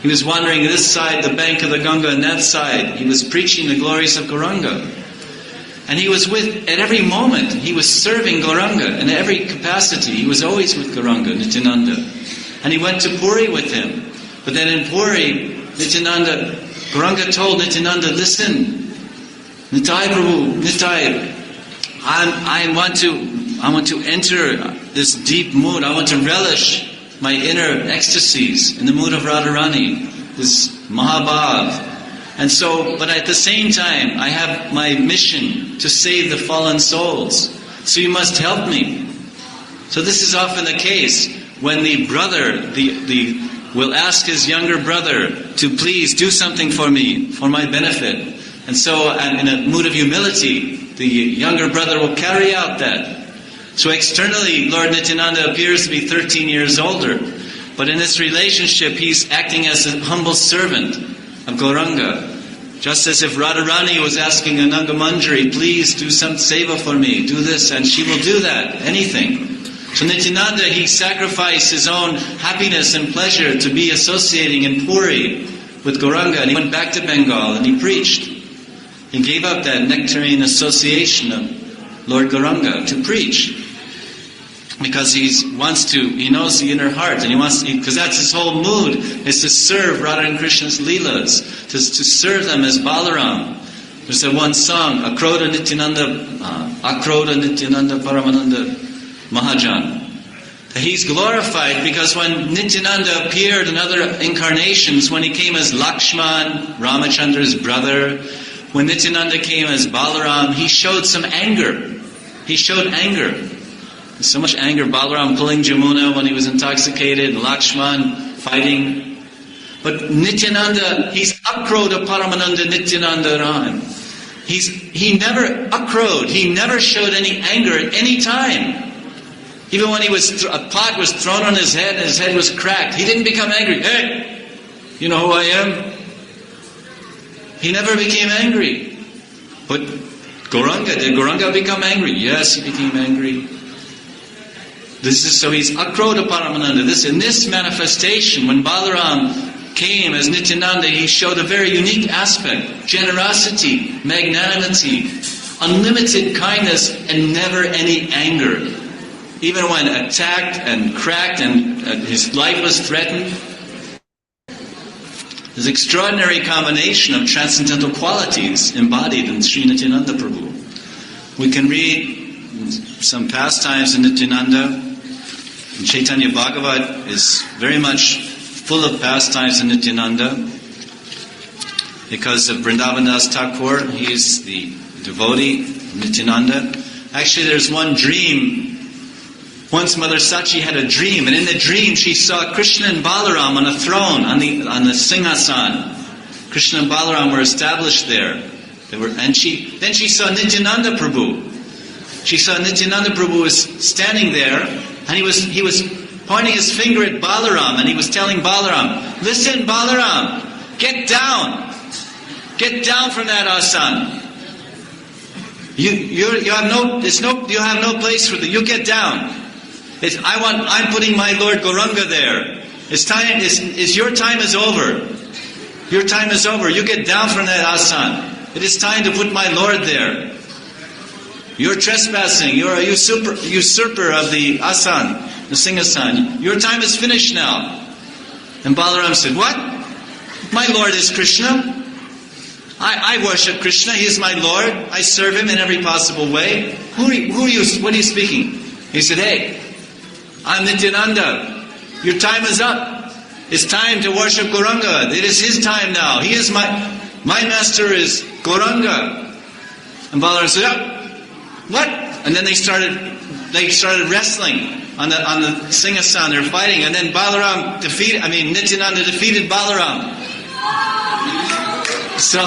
He was wandering this side, the bank of the Ganga, and that side. He was preaching the glories of Gauranga. And he was at every moment, he was serving Gauranga in every capacity. He was always with Gauranga, Nityananda. And he went to Puri with him. But then in Puri, Gauranga told Nityananda, listen, Nitai Prabhu, Nitai, I want to enter this deep mood. I want to relish my inner ecstasies in the mood of Radharani, this Mahabhav. And so, but at the same time, I have my mission to save the fallen souls. So you must help me. So this is often the case when the brother, will ask his younger brother to please do something for me, for my benefit. And so, in a mood of humility, the younger brother will carry out that. So externally, Lord Nityananda appears to be 13 years older. But in this relationship, he's acting as a humble servant of Gauranga. Just as if Radharani was asking Ananga Manjari, please do some seva for me, do this, and she will do that, anything. So Nityananda, he sacrificed his own happiness and pleasure to be associating in Puri with Gauranga, and he went back to Bengal and he preached. He gave up that nectarian association of Lord Gauranga to preach. Because he knows the inner heart, and because that's his whole mood, is to serve Radha and Krishna's Leelas, to serve them as Balaram. There's that one song, Akroda Nityananda Paramananda Mahajan. He's glorified because when Nityananda appeared in other incarnations, when he came as Lakshman, Ramachandra's brother, when Nityananda came as Balaram, he showed some anger. He showed anger. So much anger. Balaram pulling Jamuna when he was intoxicated, Lakshman fighting. But Nityananda, he's Akroda Paramananda Nityananda Ram. He never Akrod, he never showed any anger at any time. Even when a pot was thrown on his head and his head was cracked, he didn't become angry. Hey, you know who I am? He never became angry. But did Gauranga become angry? Yes, he became angry. So he's Akroda Paramananda. In this manifestation, when Balaram came as Nityananda, he showed a very unique aspect. Generosity, magnanimity, unlimited kindness, and never any anger. Even when attacked and cracked and his life was threatened. This extraordinary combination of transcendental qualities embodied in Sri Nityananda Prabhu. We can read some pastimes in Nityananda. Chaitanya Bhagavat is very much full of pastimes in Nityananda. Because of Vrindavandas Thakur, he is the devotee of Nityananda. Actually, there's one dream. Once Mother Sachi had a dream, and in the dream she saw Krishna and Balaram on a throne, on the Singhasan. Krishna and Balaram were established there. Then she saw Nityananda Prabhu. She saw Nityananda Prabhu was standing there, and he was pointing his finger at Balaram, and he was telling Balaram, "Listen, Balaram, get down from that asan. You have no place for you get down. I'm putting my Lord Gauranga there. Your time is over. Your time is over. You get down from that asan. It is time to put my Lord there. You're trespassing. You're a usurper of the asan, the Singhasan. Your time is finished now." And Balaram said, "What? My Lord is Krishna. I worship Krishna. He is my Lord. I serve Him in every possible way. What are you speaking?" He said, "Hey, I'm Nityananda. Your time is up. It's time to worship Gauranga. It is his time now. He is my master is Gauranga." And Balaram said, "Oh, what?" And then they started wrestling on the Singhasan. They're fighting, and then Nityananda defeated Balaram. So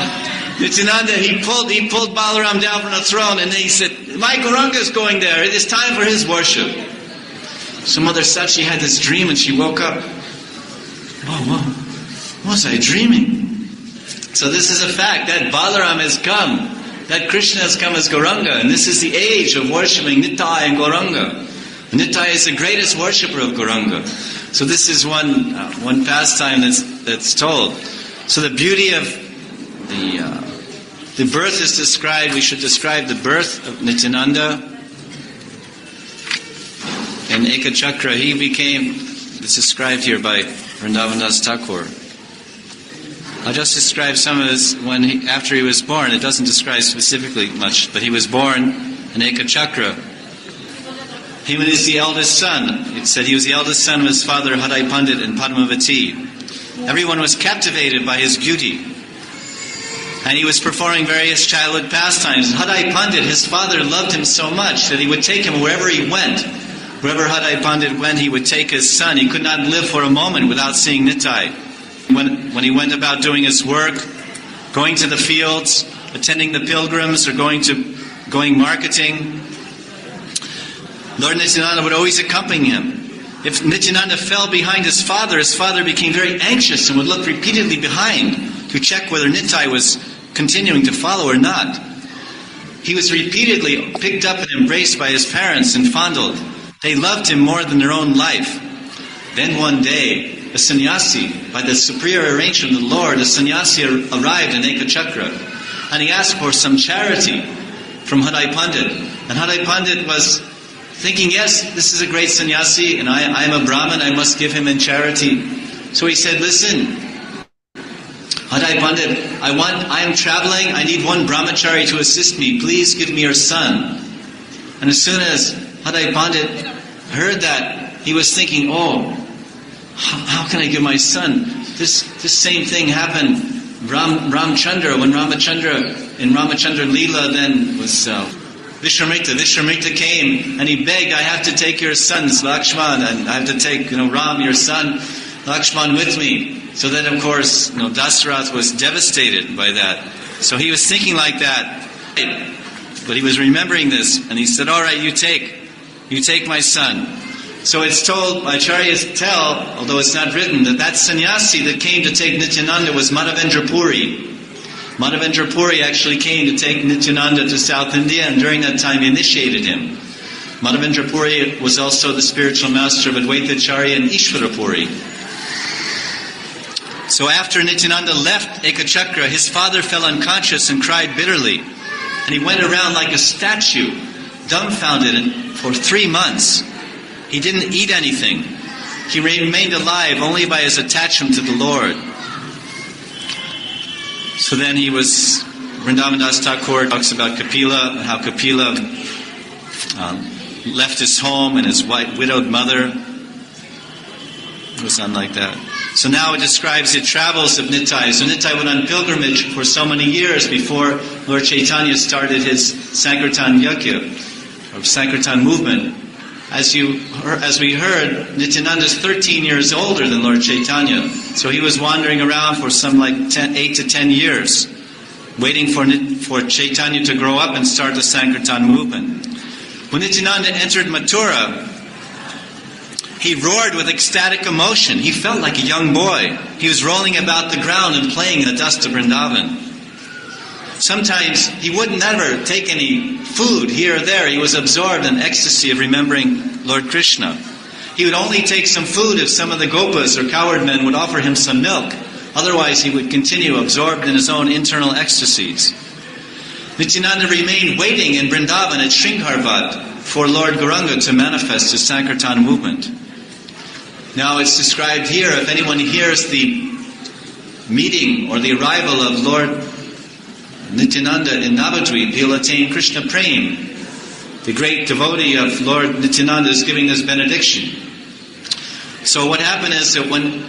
Nityananda, he pulled Balaram down from the throne, and then he said, "My Gauranga is going there. It is time for his worship." So Mother Sachi had this dream, and she woke up. Whoa, was I dreaming? So this is a fact, that Balaram has come, that Krishna has come as Gauranga, and this is the age of worshipping Nitai and Gauranga. Nitai is the greatest worshipper of Gauranga. So this is one pastime that's told. So the beauty of the birth is described. We should describe the birth of Nityananda and Ekachakra. He became, it's described here by Vrindavandas Thakur. I'll just describe some of his, after he was born. It doesn't describe specifically much, but he was born in Ekachakra. He was the eldest son. It said he was the eldest son of his father Hadai Pandit and Padmavati. Everyone was captivated by his beauty. And he was performing various childhood pastimes. Hadai Pandit, his father, loved him so much that he would take him wherever he went. Wherever Hadai Pandit went, he would take his son. He could not live for a moment without seeing Nitai. When he went about doing his work, going to the fields, attending the pilgrims, or going marketing, Lord Nityananda would always accompany him. If Nityananda fell behind his father became very anxious and would look repeatedly behind to check whether Nitai was continuing to follow or not. He was repeatedly picked up and embraced by his parents and fondled. They loved him more than their own life. Then one day, a sannyasi, by the superior arrangement of the Lord, a sannyasi arrived in Ekachakra, and he asked for some charity from Hadai Pandit. And Hadai Pandit was thinking, yes, this is a great sannyasi, and I am a Brahmin, I must give him in charity. So he said, listen, Hadai Pandit, I am traveling, I need one brahmachari to assist me, please give me your son. And as soon as Hadai Pandit heard that, he was thinking, oh, how can I give my son? This same thing happened Ramchandra, when Ramachandra, in Ramachandra Leela then was Vishwamitra came and he begged, I have to take your sons, Lakshman, and I have to take, Ram, your son, Lakshman, with me. So then, of course, Dasarath was devastated by that. So he was thinking like that. But he was remembering this, and he said, all right, you take my son. So it's told, Acharyas tell, although it's not written, that sannyasi that came to take Nityananda was Madhavendra Puri. Madhavendra Puri actually came to take Nityananda to South India, and during that time initiated him. Madhavendra Puri was also the spiritual master of Advaita Acharya and Ishvara Puri. So after Nityananda left Ekachakra, his father fell unconscious and cried bitterly. And he went around like a statue, dumbfounded for 3 months. He didn't eat anything. He remained alive only by his attachment to the Lord. So then Vrindavandas Thakur talks about Kapila, and how Kapila left his home and his widowed mother. It was not like that. So now it describes the travels of Nitai. So Nitai went on pilgrimage for so many years before Lord Chaitanya started his Sankirtan Yajna, or Sankirtan movement. As we heard, Nityananda is 13 years older than Lord Chaitanya. So he was wandering around for some 8 to 10 years, waiting for Chaitanya to grow up and start the Sankirtan movement. When Nityananda entered Mathura, he roared with ecstatic emotion. He felt like a young boy. He was rolling about the ground and playing in the dust of Vrindavan. Sometimes he would never take any food here or there. He was absorbed in ecstasy of remembering Lord Krishna. He would only take some food if some of the gopas or cowherd men would offer him some milk. Otherwise he would continue absorbed in his own internal ecstasies. Nityananda remained waiting in Vrindavan at Sringharvat for Lord Gauranga to manifest his Sankirtan movement. Now it's described here, if anyone hears the meeting or the arrival of Lord Nityananda in Navadvip, he'll attain Krishna Prem. The great devotee of Lord Nityananda is giving this benediction. So what happened is that when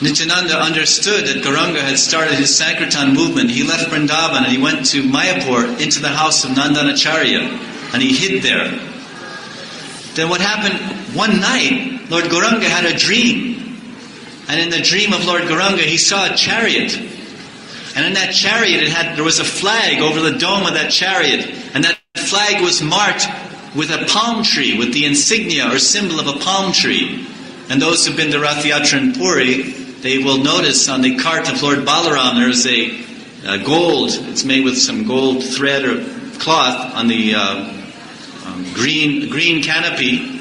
Nityananda understood that Gauranga had started his Sankirtan movement, he left Vrindavan and he went to Mayapur into the house of Nandanacharya, and he hid there. Then what happened, one night, Lord Gauranga had a dream. And in the dream of Lord Gauranga, he saw a chariot. And in that chariot, there was a flag over the dome of that chariot. And that flag was marked with a palm tree, with the insignia or symbol of a palm tree. And those who've been to Rath Yatra in Puri, they will notice on the cart of Lord Balaram, there's a gold, it's made with some gold thread or cloth on the green canopy.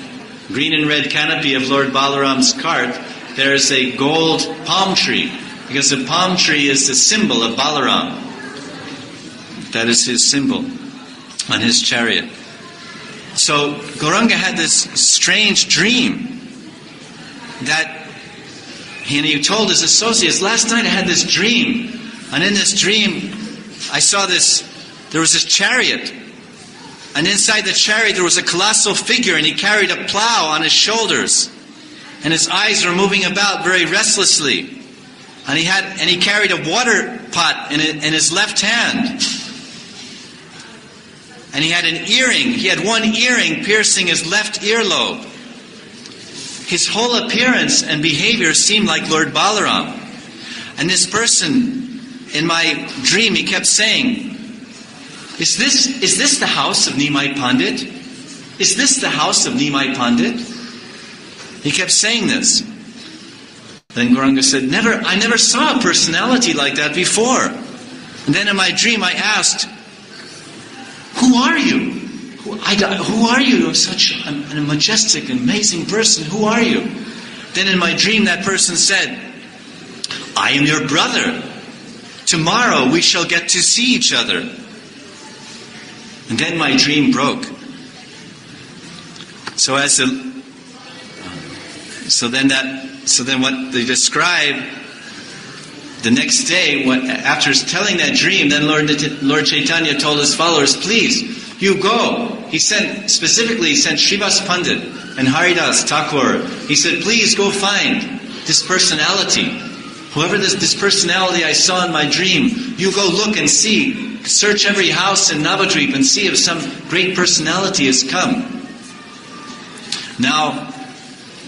green and red canopy of Lord Balaram's cart, there is a gold palm tree, because the palm tree is the symbol of Balaram. That is his symbol on his chariot. So Gauranga had this strange dream that he told his associates, last night I had this dream, and in this dream I saw there was this chariot, and inside the chariot there was a colossal figure, and he carried a plow on his shoulders, and his eyes were moving about very restlessly, and he carried a water pot in his left hand, and he had an earring. He had one earring piercing his left earlobe. His whole appearance and behavior seemed like Lord Balaram. And this person, in my dream, he kept saying, Is this the house of Nimai Pandit? Is this the house of Nimai Pandit? He kept saying this. Then Gauranga said, I never saw a personality like that before. And then in my dream I asked, who are you? Who are you? You're such a majestic, amazing person. Who are you? Then in my dream that person said, I am your brother. Tomorrow we shall get to see each other. And then my dream broke. So then what they describe the next day, after telling that dream, then Lord Chaitanya told his followers, please, you go. He sent Srivas Pandit and Haridas Thakur. He said, please go find this personality. Whoever this personality I saw in my dream, you go look and see. Search every house in Navadvip and see if some great personality has come. Now,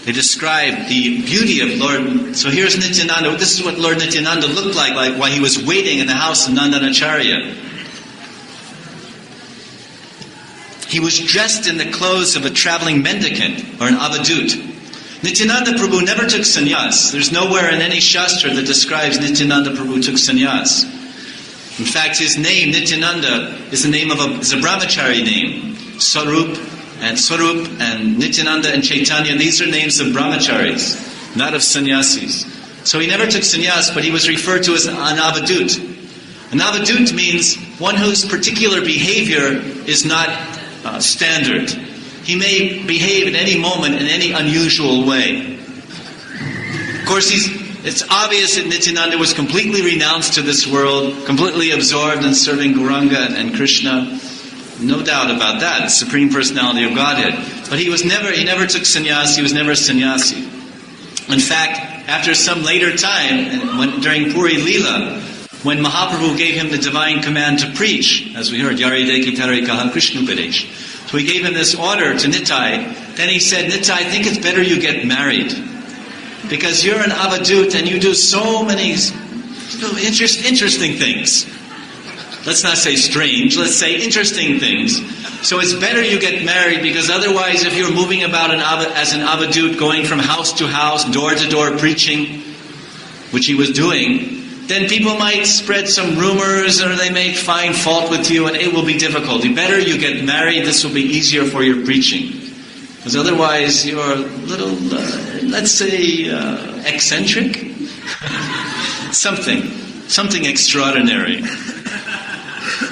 they describe the beauty of Lord. So here's Nityananda. This is what Lord Nityananda looked like while he was waiting in the house of Nandanacharya. He was dressed in the clothes of a traveling mendicant or an avadut. Nityananda Prabhu never took sannyas. There's nowhere in any shastra that describes Nityananda Prabhu took sannyas. In fact, his name, Nityananda, is the name of a brahmachari name. Swarup and Nityananda and Chaitanya, these are names of brahmacharis, not of sannyasis. So he never took sannyas, but he was referred to as an avadut. An avadut means one whose particular behavior is not standard. He may behave at any moment in any unusual way. Of course, it's obvious that Nityananda was completely renounced to this world, completely absorbed in serving Gauranga and Krishna. No doubt about that, the Supreme Personality of Godhead. But he never took sannyas, he was never a sannyasi. In fact, after some later time, during Puri Leela, when Mahaprabhu gave him the divine command to preach, as we heard, Yarideki Tare Kaha Krishnupadesh. So he gave him this order to Nitai. Then he said, Nitai, I think it's better you get married. Because you're an avadut and you do so many interesting things. Let's not say strange, let's say interesting things. So it's better you get married, because otherwise if you're moving about as an avadut, going from house to house, door to door preaching, which he was doing, then people might spread some rumors or they may find fault with you and it will be difficult. Better you get married, this will be easier for your preaching. Because otherwise you're a little, let's say, eccentric? Something extraordinary.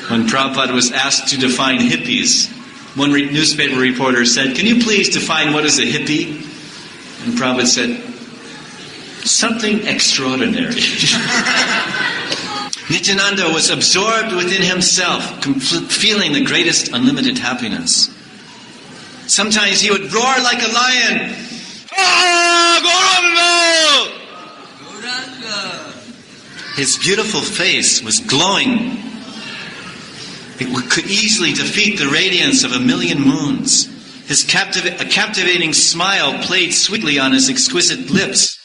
When Prabhupada was asked to define hippies, one newspaper reporter said, can you please define what is a hippie? And Prabhupada said, something extraordinary. Nityananda was absorbed within himself, feeling the greatest unlimited happiness. Sometimes he would roar like a lion. Ah, Gauranga! His beautiful face was glowing. It could easily defeat the radiance of a million moons. A captivating smile played sweetly on his exquisite lips.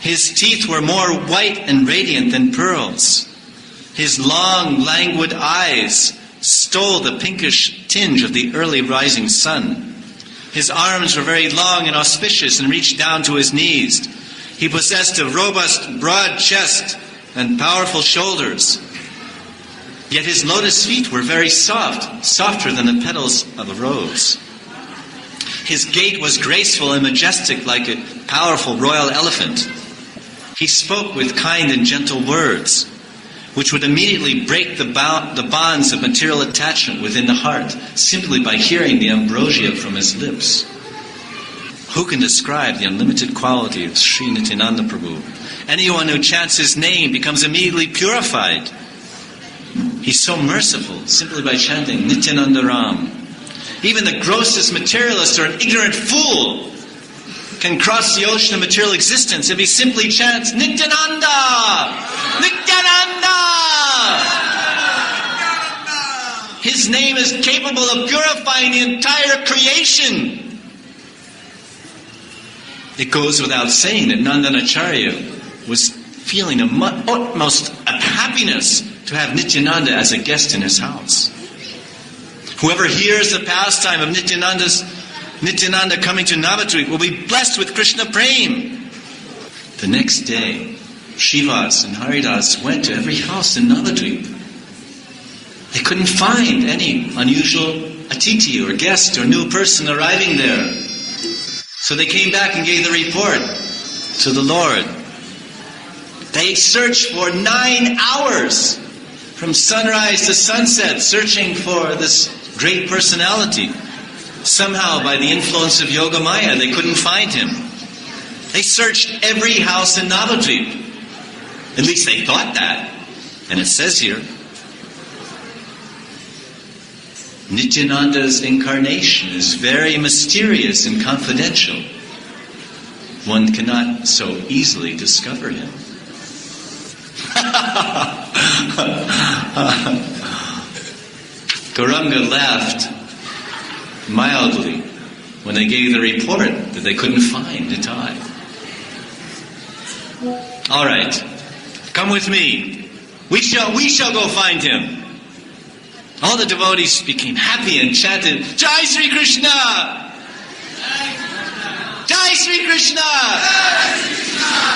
His teeth were more white and radiant than pearls. His long, languid eyes stole the pinkish tinge of the early rising sun. His arms were very long and auspicious and reached down to his knees. He possessed a robust, broad chest and powerful shoulders. Yet his lotus feet were very soft, softer than the petals of a rose. His gait was graceful and majestic like a powerful royal elephant. He spoke with kind and gentle words, which would immediately break the bonds of material attachment within the heart, simply by hearing the ambrosia from his lips. Who can describe the unlimited quality of Sri Nityananda Prabhu? Anyone who chants his name becomes immediately purified. He's so merciful simply by chanting Nityananda Ram. Even the grossest materialist or an ignorant fool can cross the ocean of material existence if he simply chants Nityananda! Nityananda! His name is capable of purifying the entire creation. It goes without saying that Nandanacharya was feeling the utmost happiness to have Nityananda as a guest in his house. Whoever hears the pastime of Nityananda coming to Navadvip will be blessed with Krishna Prem. The next day, Srivas and Haridas went to every house in Navadvip. They couldn't find any unusual atiti or guest or new person arriving there. So they came back and gave the report to the Lord. They searched for 9 hours from sunrise to sunset, searching for this great personality. Somehow, by the influence of Yoga Maya, they couldn't find him. They searched every house in Navadvip. At least they thought that. And it says here, Nityananda's incarnation is very mysterious and confidential. One cannot so easily discover him. Gauranga laughed mildly when they gave the report that they couldn't find Nitai. All right, come with me. We shall go find him. All the devotees became happy and chanted, Jai Sri Krishna! Jai Sri Krishna!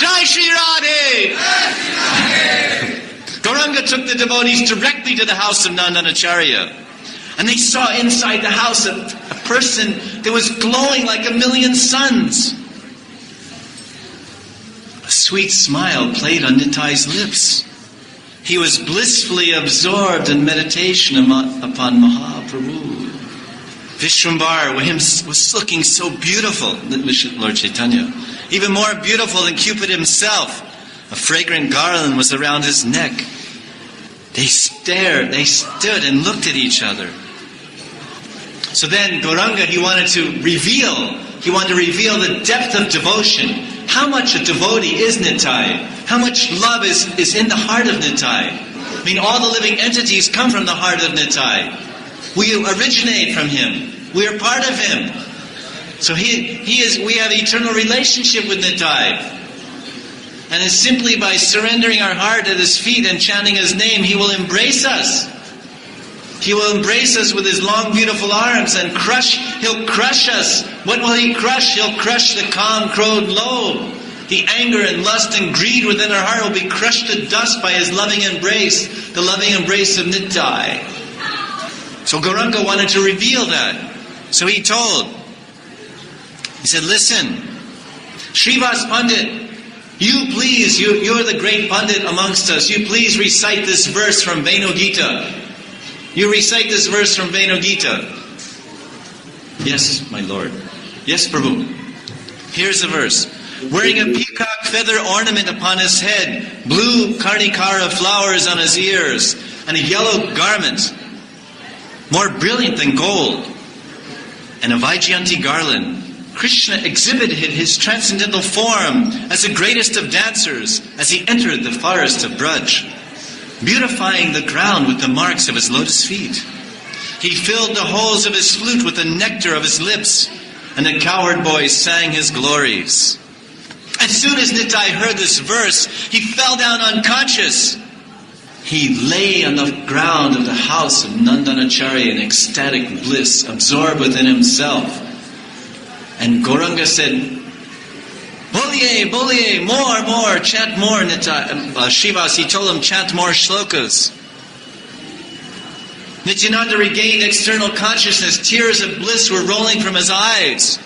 Jai Sri Radhe! Gauranga took the devotees directly to the house of Nandanacharya. And they saw inside the house a person that was glowing like 1,000,000 suns. A sweet smile played on Nitai's lips. He was blissfully absorbed in meditation upon Mahaprabhu. Vishwambar was looking so beautiful, Lord Chaitanya, even more beautiful than Cupid himself. A fragrant garland was around his neck. They stood and looked at each other. So then Gauranga, he wanted to reveal the depth of devotion. How much a devotee is Nitai? How much love is in the heart of Nitai? I mean, all the living entities come from the heart of Nitai. We originate from him. We are part of him. So we have eternal relationship with Nitai. And it's simply by surrendering our heart at his feet and chanting his name, he will embrace us. He will embrace us with his long, beautiful arms and he'll crush us. What will he crush? He'll crush the calm, crowed lobe. The anger and lust and greed within our heart will be crushed to dust by his loving embrace, the loving embrace of Nitai. So Gauranga wanted to reveal that. So he said, listen, Srivas Pandit, you're the great Pandit amongst us. You please recite this verse from Venu Gita. You recite this verse from Venu Gita. Yes, my Lord. Yes, Prabhu. Here's the verse. Wearing a peacock feather ornament upon his head, blue karnikara flowers on his ears, and a yellow garment, more brilliant than gold, and a Vaijayanti garland, Krishna exhibited his transcendental form as the greatest of dancers as he entered the forest of Braj, beautifying the ground with the marks of his lotus feet. He filled the holes of his flute with the nectar of his lips, and the cowherd boys sang his glories. As soon as Nitai heard this verse, he fell down unconscious. He lay on the ground of the house of Nandanacharya in ecstatic bliss, absorbed within himself. And Gauranga said, Boliye, more, chant more, Nitai. Srivas, he told him, chant more shlokas. Nityananda regained external consciousness. Tears of bliss were rolling from his eyes.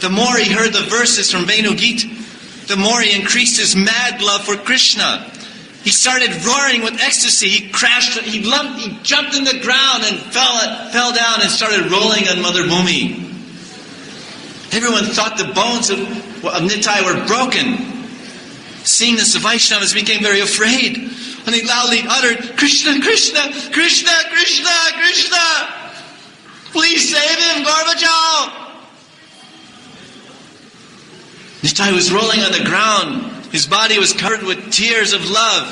The more he heard the verses from Venugita, the more he increased his mad love for Krishna. He started roaring with ecstasy. He crashed, he jumped in the ground and fell down and started rolling on Mother Bhumi. Everyone thought the bones of Nitai were broken. Seeing this, the Vaishnavas became very afraid. And he loudly uttered, Krishna, Krishna, Krishna, Krishna, Krishna. Please save him, Gorbachev. Nitai was rolling on the ground. His body was covered with tears of love.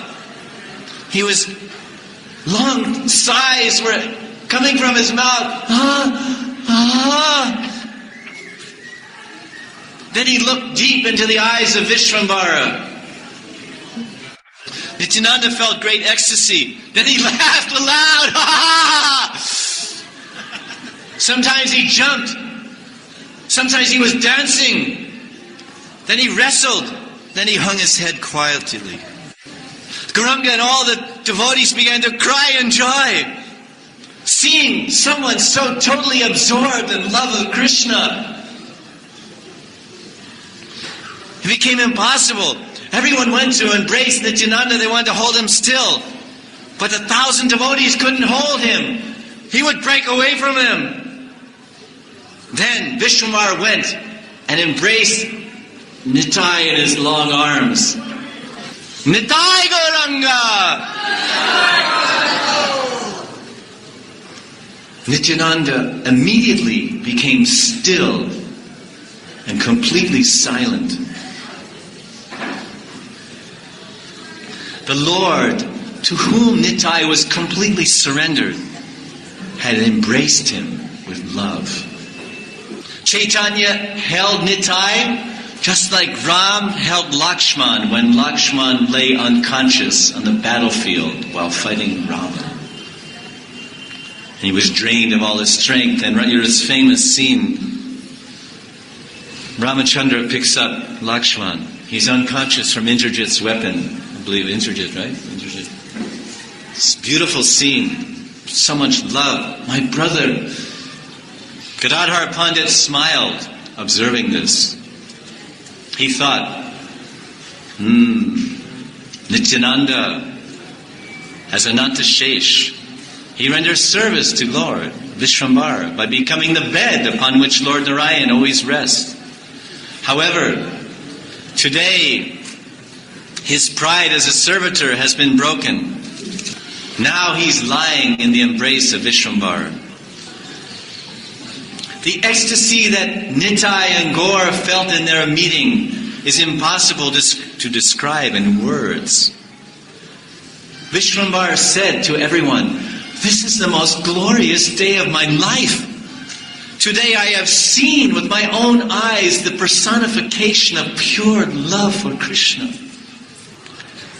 Long sighs were coming from his mouth. Then he looked deep into the eyes of Vishvambara. Nityananda felt great ecstasy. Then he laughed aloud. Sometimes he jumped. Sometimes he was dancing. Then he wrestled. Then he hung his head quietly. Gauranga and all the devotees began to cry in joy, seeing someone so totally absorbed in love of Krishna. It became impossible. Everyone went to embrace Nityananda. They wanted to hold him still. But 1,000 devotees couldn't hold him. He would break away from him. Then Vishwamar went and embraced Nitai in his long arms. Nitai Gauranga! Nityananda immediately became still and completely silent. The Lord, to whom Nitai was completely surrendered, had embraced him with love. Chaitanya held Nitai just like Ram held Lakshman when Lakshman lay unconscious on the battlefield while fighting Ravana. And he was drained of all his strength. And you're this famous scene. Ramachandra picks up Lakshman. He's unconscious from Indrajit's weapon. I believe Indrajit, right? Indrajit. This beautiful scene. So much love. My brother. Gadadhar Pandit smiled, observing this. He thought, Nityananda, as Ananta Shesh, he renders service to Lord Vishvambara by becoming the bed upon which Lord Narayan always rests. However, today, his pride as a servitor has been broken. Now he's lying in the embrace of Vishvambara. The ecstasy that Nitai and Gaur felt in their meeting is impossible to describe in words. Vishvambara said to everyone, "This is the most glorious day of my life. Today I have seen with my own eyes the personification of pure love for Krishna.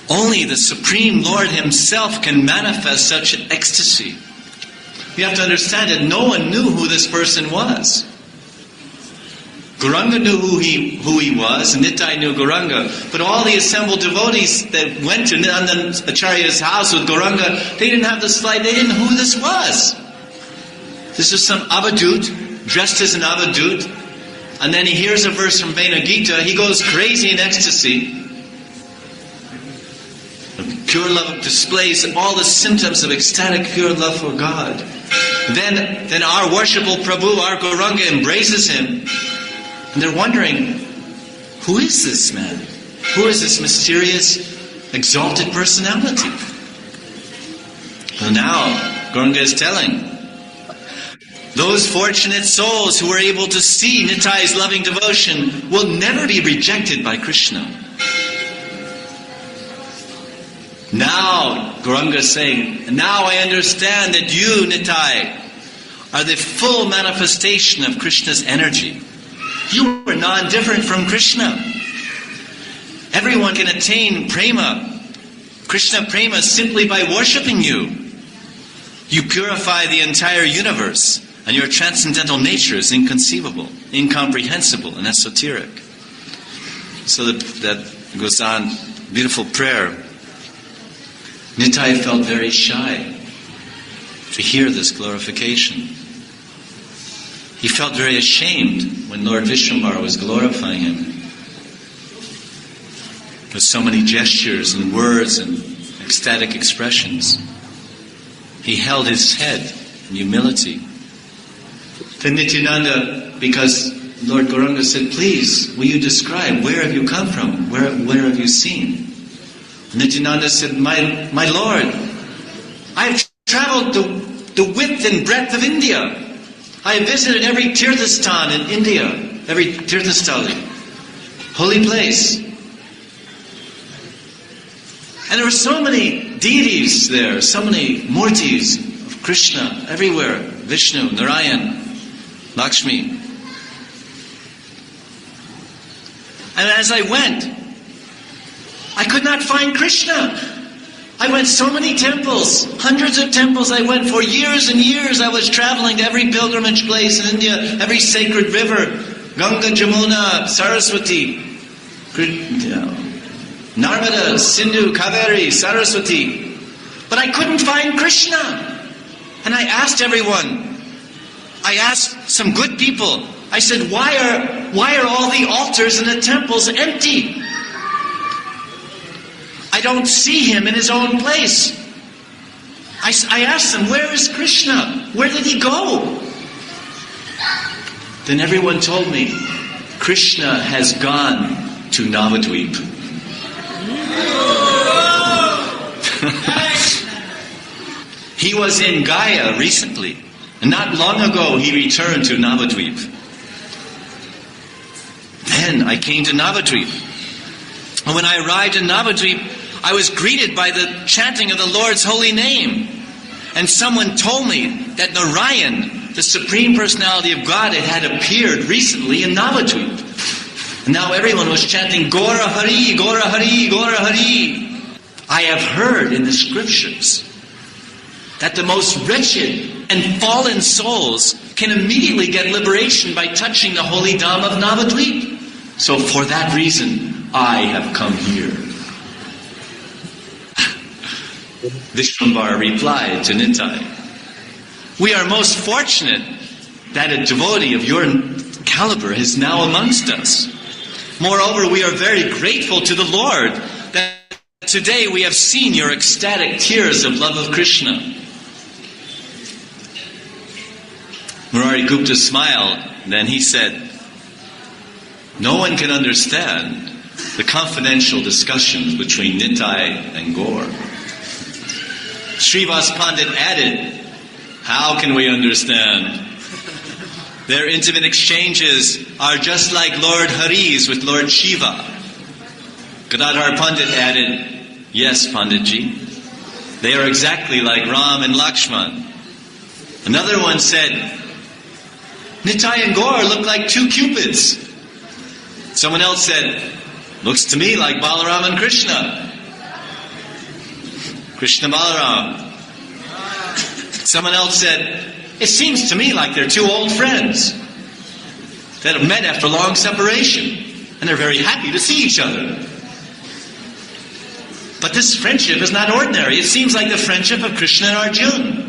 Only the Supreme Lord Himself can manifest such an ecstasy." You have to understand that no one knew who this person was. Gauranga knew who he was, and Nitai knew Gauranga. But all the assembled devotees that went to Nanda Acharya's house with Gauranga, they didn't have they didn't know who this was. This is some avadut, dressed as an avadut, and then he hears a verse from Venugita, he goes crazy in ecstasy. Pure love displays all the symptoms of ecstatic pure love for God. Then our worshipful Prabhu, our Gauranga, embraces him. And they're wondering, who is this man? Who is this mysterious, exalted personality? Well, now, Gauranga is telling. Those fortunate souls who were able to see Nitai's loving devotion will never be rejected by Krishna. Now, Gauranga is saying, now I understand that you, Nitai, are the full manifestation of Krishna's energy. You are non-different from Krishna. Everyone can attain prema, Krishna prema, simply by worshipping you. You purify the entire universe, and your transcendental nature is inconceivable, incomprehensible, and esoteric. So that goes on, beautiful prayer. Nitai felt very shy. to hear this glorification. He felt very ashamed when Lord Vishwambara was glorifying him. With so many gestures and words and ecstatic expressions. He held his head in humility. Then Nityananda, because Lord Gauranga said, please, will you describe, where have you come from? Where have you seen? Nityananda said, my Lord, I've traveled the width and breadth of India. I have visited every Tirthasthan in India, every Tirthastali, holy place. And there were so many deities there, so many murtis of Krishna everywhere, Vishnu, Narayan, Lakshmi. And as I went, I could not find Krishna. I went so many temples, hundreds of temples I went for years and years. I was traveling to every pilgrimage place in India, every sacred river, Ganga, Jamuna, Saraswati, Narmada, Sindhu, Kaveri, Saraswati. But I couldn't find Krishna. And I asked everyone. I asked some good people. I said, why are all the altars in the temples empty? I don't see him in his own place. I asked them, where is Krishna? Where did he go? Then everyone told me, Krishna has gone to Navadvip. He was in Gaya recently, and not long ago he returned to Navadvip. Then I came to Navadvip. And when I arrived in Navadvip, I was greeted by the chanting of the Lord's holy name. And someone told me that Narayan, the Supreme Personality of God, had appeared recently in Navadvip. And now everyone was chanting, Gora Hari, Gora Hari, Gora Hari. I have heard in the scriptures that the most wretched and fallen souls can immediately get liberation by touching the holy Dham of Navadvip. So for that reason, I have come here. Vishwambara replied to Nitai, we are most fortunate that a devotee of your caliber is now amongst us. Moreover, we are very grateful to the Lord that today we have seen your ecstatic tears of love of Krishna. Murari Gupta smiled, then he said, no one can understand the confidential discussions between Nitai and Gaur. Srivas Pandit added, how can we understand? Their intimate exchanges are just like Lord Hari's with Lord Shiva. Gadadhar Pandit added, yes, Panditji, they are exactly like Ram and Lakshman. Another one said, Nitai and Gaur look like two cupids. Someone else said, looks to me like Balaram and Krishna. Krishna Balaram. Someone else said, it seems to me like they're two old friends that have met after long separation, and they're very happy to see each other. But this friendship is not ordinary. It seems like the friendship of Krishna and Arjuna.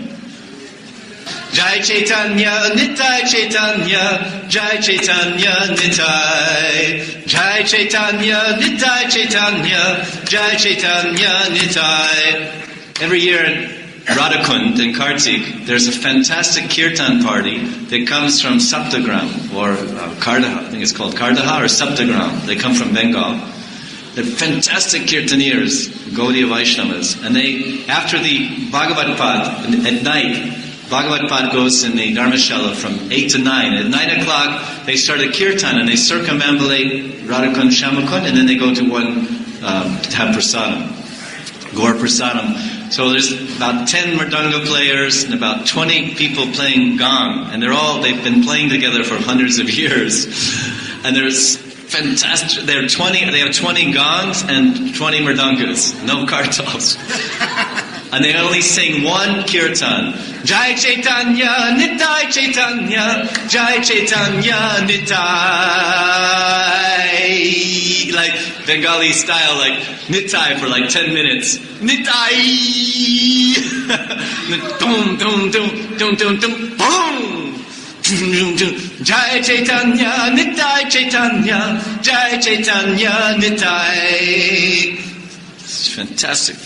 Jai Chaitanya, Nitai Chaitanya, Jai Chaitanya, Nitai. Jai Chaitanya, Nitai Chaitanya, Jai Chaitanya, Nitai. Every year in Radhakund in Kartik, there's a fantastic kirtan party that comes from Saptagram, or Kardaha. I think it's called Kardaha or Saptagram. They come from Bengal. They're fantastic kirtaniers, Gaudiya Vaishnavas. And they, after the Bhagavad Pad at night, Bhagavad Pad goes in the Dharmashala from 8 to 9. At 9 o'clock, they start a kirtan and they circumambulate Radhakund, Shamakund, and then they go to one to have prasadam, Gaur prasadam. So there's about 10 mridanga players and about 20 people playing gong. And they've been playing together for hundreds of years. And there's fantastic, they have 20 gongs and 20 mridangas, no kartals. And they only sing one kirtan. Jai Chaitanya, Nitai Chaitanya, Jai Chaitanya, Nitai. Like Bengali style, like Nitai for like 10 minutes. Nitai! Dum, dum, dum, dum, dum, dum, boom! Jai Chaitanya, Nitai Chaitanya, Jai Chaitanya, Nitai. It's fantastic.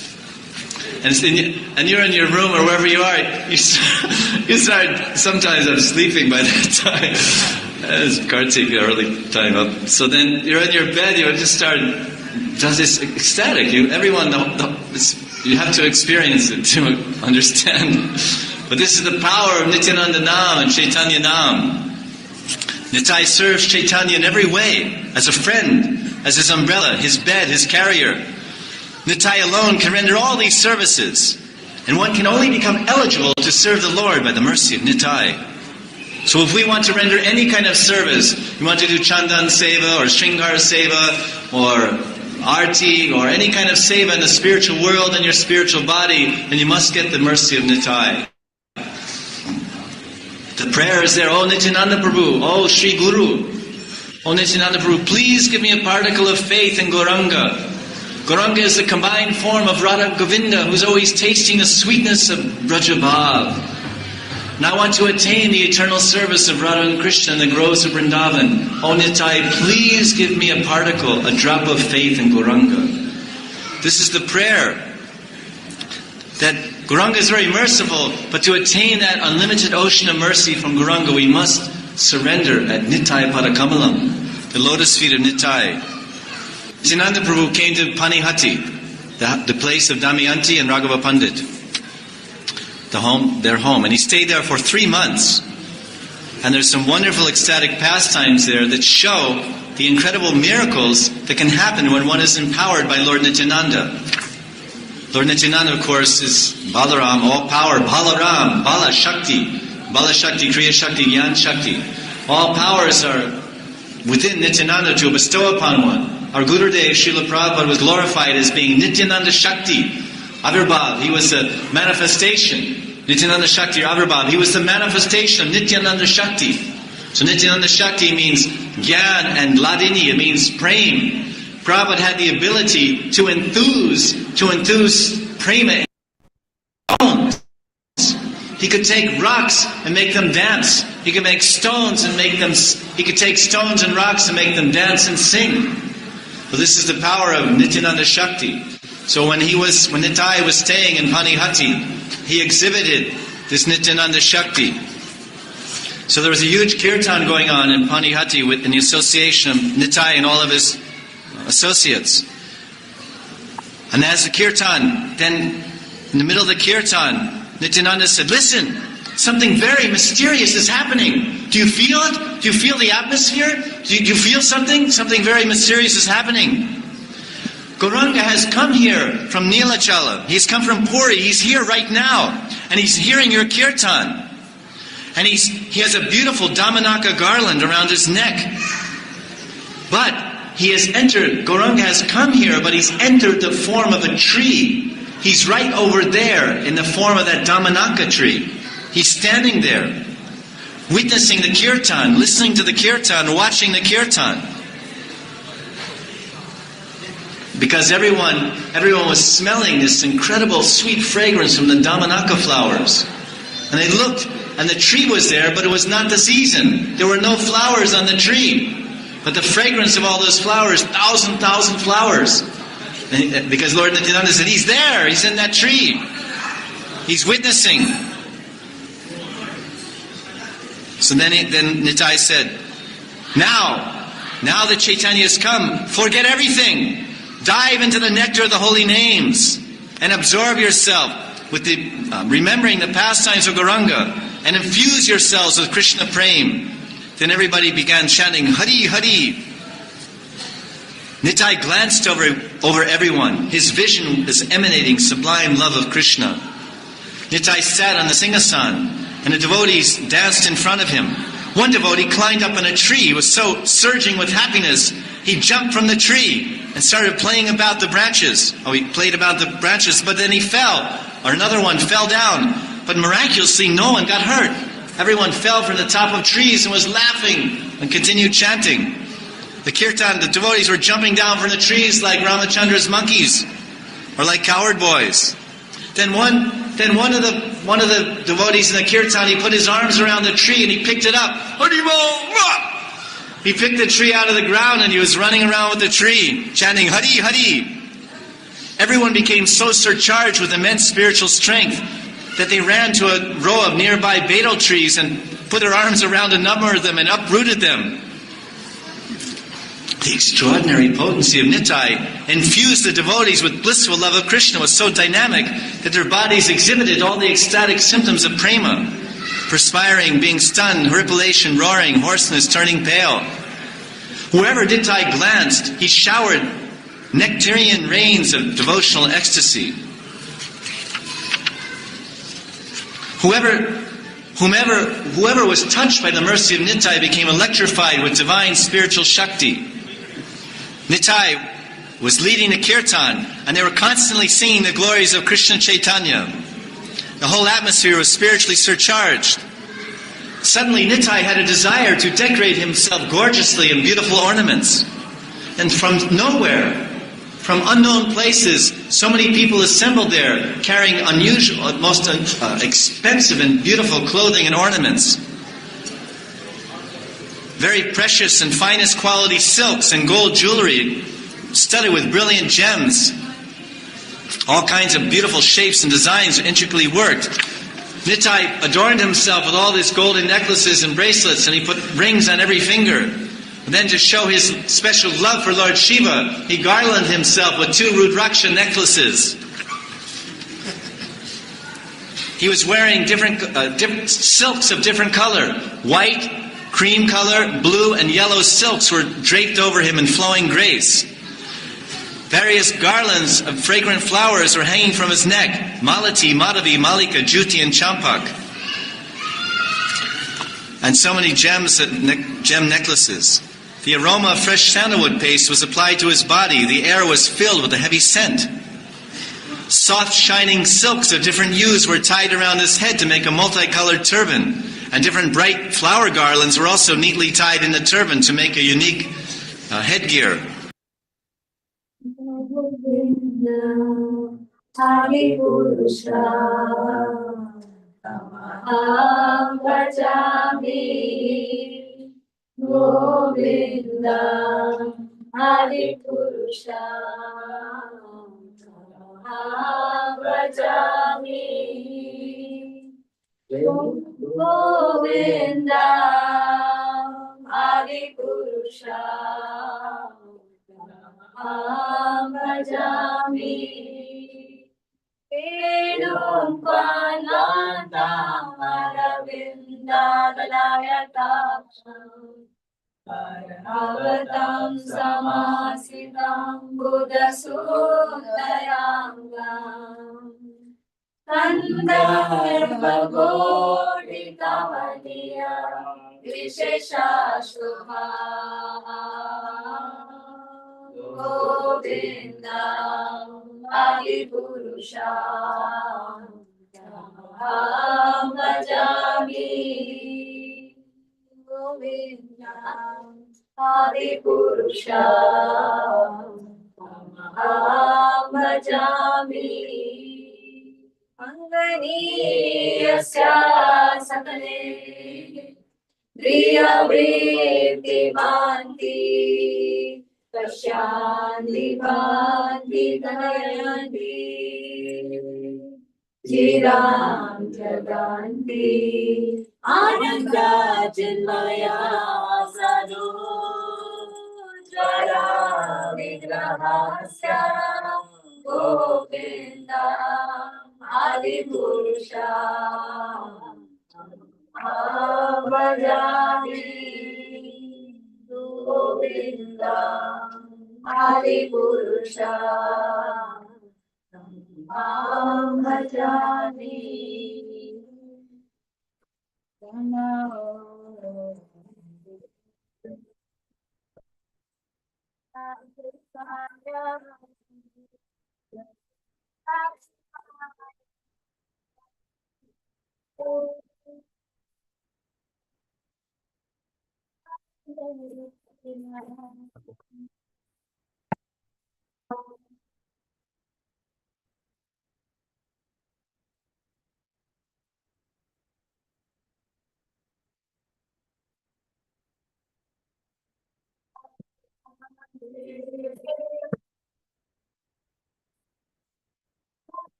And you're in your room or wherever you are, you start, sometimes I'm sleeping by that time. It's Kartik, early time up. So then you're in your bed, you just start, just this ecstatic. You have to experience it to understand. But this is the power of Nityananda Nam and Chaitanya Nam. Nitai serves Chaitanya in every way, as a friend, as his umbrella, his bed, his carrier. Nitai alone can render all these services, and one can only become eligible to serve the Lord by the mercy of Nitai. So if we want to render any kind of service, you want to do Chandan Seva or Shringar Seva or Arti or any kind of Seva in the spiritual world and your spiritual body, then you must get the mercy of Nitai. The prayer is there, Oh Nityananda Prabhu, Oh Sri Guru, Oh Nityananda Prabhu, please give me a particle of faith in Gauranga. Gauranga is the combined form of Radha Govinda, who's always tasting the sweetness of Brajabhav. And I want to attain the eternal service of Radha and Krishna in the groves of Vrindavan. Oh Nitai, please give me a particle, a drop of faith in Gauranga. This is the prayer. That Gauranga is very merciful, but to attain that unlimited ocean of mercy from Gauranga, we must surrender at Nitai Padakamalam, the lotus feet of Nitai. Nityananda Prabhu came to Panihati, the place of Damayanti and Raghava Pandit, their home, and he stayed there for 3 months. And there's some wonderful ecstatic pastimes there that show the incredible miracles that can happen when one is empowered by Lord Nityananda. Lord Nityananda, of course, is Balaram, all power, Balaram, Bala Shakti, Kriya Shakti, Jnana Shakti. All powers are within Nityananda to bestow upon one. Our Gurudev, Srila Prabhupada, was glorified as being Nityananda Shakti, Avirbhav. He was a manifestation. Nityananda Shakti or Avirbhav. He was the manifestation of Nityananda Shakti. So Nityananda Shakti means Gyan and Ladini. It means prema. Prabhupada had the ability to enthuse prema. He could take rocks and make them dance. He could make stones and make them. He could take stones and rocks and make them dance and sing. Well, this is the power of Nityananda Shakti. So when Nitai was staying in Panihati, he exhibited this Nityananda Shakti. So there was a huge kirtan going on in Panihati in the association of Nitai and all of his associates. And as the kirtan, then in the middle of the kirtan, Nityananda said, listen, something very mysterious is happening. Do you feel it? Do you feel the atmosphere? Do you feel something? Something very mysterious is happening. Gauranga has come here from Nilachala. He's come from Puri. He's here right now. And he's hearing your kirtan. And he has a beautiful Damanaka garland around his neck. But he has entered, Gauranga has come here, but he's entered the form of a tree. He's right over there in the form of that Damanaka tree. He's standing there, witnessing the kirtan, listening to the kirtan, watching the kirtan. Because everyone was smelling this incredible sweet fragrance from the Damanaka flowers. And they looked, and the tree was there, but it was not the season. There were no flowers on the tree. But the fragrance of all those flowers, thousand flowers. And because Lord Nityananda said, he's there, he's in that tree. He's witnessing. So then Nitai said, now that Chaitanya has come, forget everything. Dive into the nectar of the holy names and absorb yourself with the remembering the pastimes of Gauranga and infuse yourselves with Krishna Prem. Then everybody began chanting, Hari Hari. Nitai glanced over everyone. His vision was emanating sublime love of Krishna. Nitai sat on the Singhasan, and the devotees danced in front of him. One devotee climbed up on a tree. He was so surging with happiness, he jumped from the tree and started playing about the branches. Oh, he played about the branches, but then he fell. Or another one fell down. But miraculously, no one got hurt. Everyone fell from the top of trees and was laughing and continued chanting. The kirtan, the devotees were jumping down from the trees like Ramachandra's monkeys, or like coward boys. Then one of the devotees in the kirtan, he put his arms around the tree and he picked it up. He picked the tree out of the ground and he was running around with the tree, chanting Hari Hari. Everyone became so surcharged with immense spiritual strength that they ran to a row of nearby betel trees and put their arms around a number of them and uprooted them. The extraordinary potency of Nittai infused the devotees with blissful love of Krishna was so dynamic that their bodies exhibited all the ecstatic symptoms of prema: perspiring, being stunned, horripilation, roaring, hoarseness, turning pale. Whoever Nittai glanced, he showered nectarian rains of devotional ecstasy. Whoever was touched by the mercy of Nittai became electrified with divine spiritual Shakti. Nittai was leading the kirtan, and they were constantly singing the glories of Krishna Chaitanya. The whole atmosphere was spiritually surcharged. Suddenly Nittai had a desire to decorate himself gorgeously in beautiful ornaments. And from nowhere, from unknown places, so many people assembled there, carrying unusual, most expensive and beautiful clothing and ornaments. Very precious and finest quality silks and gold jewelry, studded with brilliant gems. All kinds of beautiful shapes and designs intricately worked. Nittai adorned himself with all these golden necklaces and bracelets, and he put rings on every finger. And then to show his special love for Lord Shiva, he garlanded himself with 2 Rudraksha necklaces. He was wearing different silks of different color. White, cream color, blue, and yellow silks were draped over him in flowing grace. Various garlands of fragrant flowers were hanging from his neck: Malati, Madhavi, Malika, Juti, and Champak. And so many gem necklaces. The aroma of fresh sandalwood paste was applied to his body. The air was filled with a heavy scent. Soft, shining silks of different hues were tied around his head to make a multicolored turban. And different bright flower garlands were also neatly tied in the turban to make a unique headgear. Govinda, Adi Purusha, Bhajami, Vedum Palanta, Aravinda, Dalayatam, Paravatam Samasitam, Buddha Sudayangam. Gandharva-godi kavaniya vishesha shubha Govinda Adipurusha Bhajami Govinda Adipurusha Bhajami Anganiyasya sakale Priyavritti Bhanti Kasyanti Bhanti Dayanti Chiram Jaganti Ananda Chinmaya Sadhu Jara Vigrahasya Govinda Adipurusha Bhajami Govinda Adipurusha Bhajami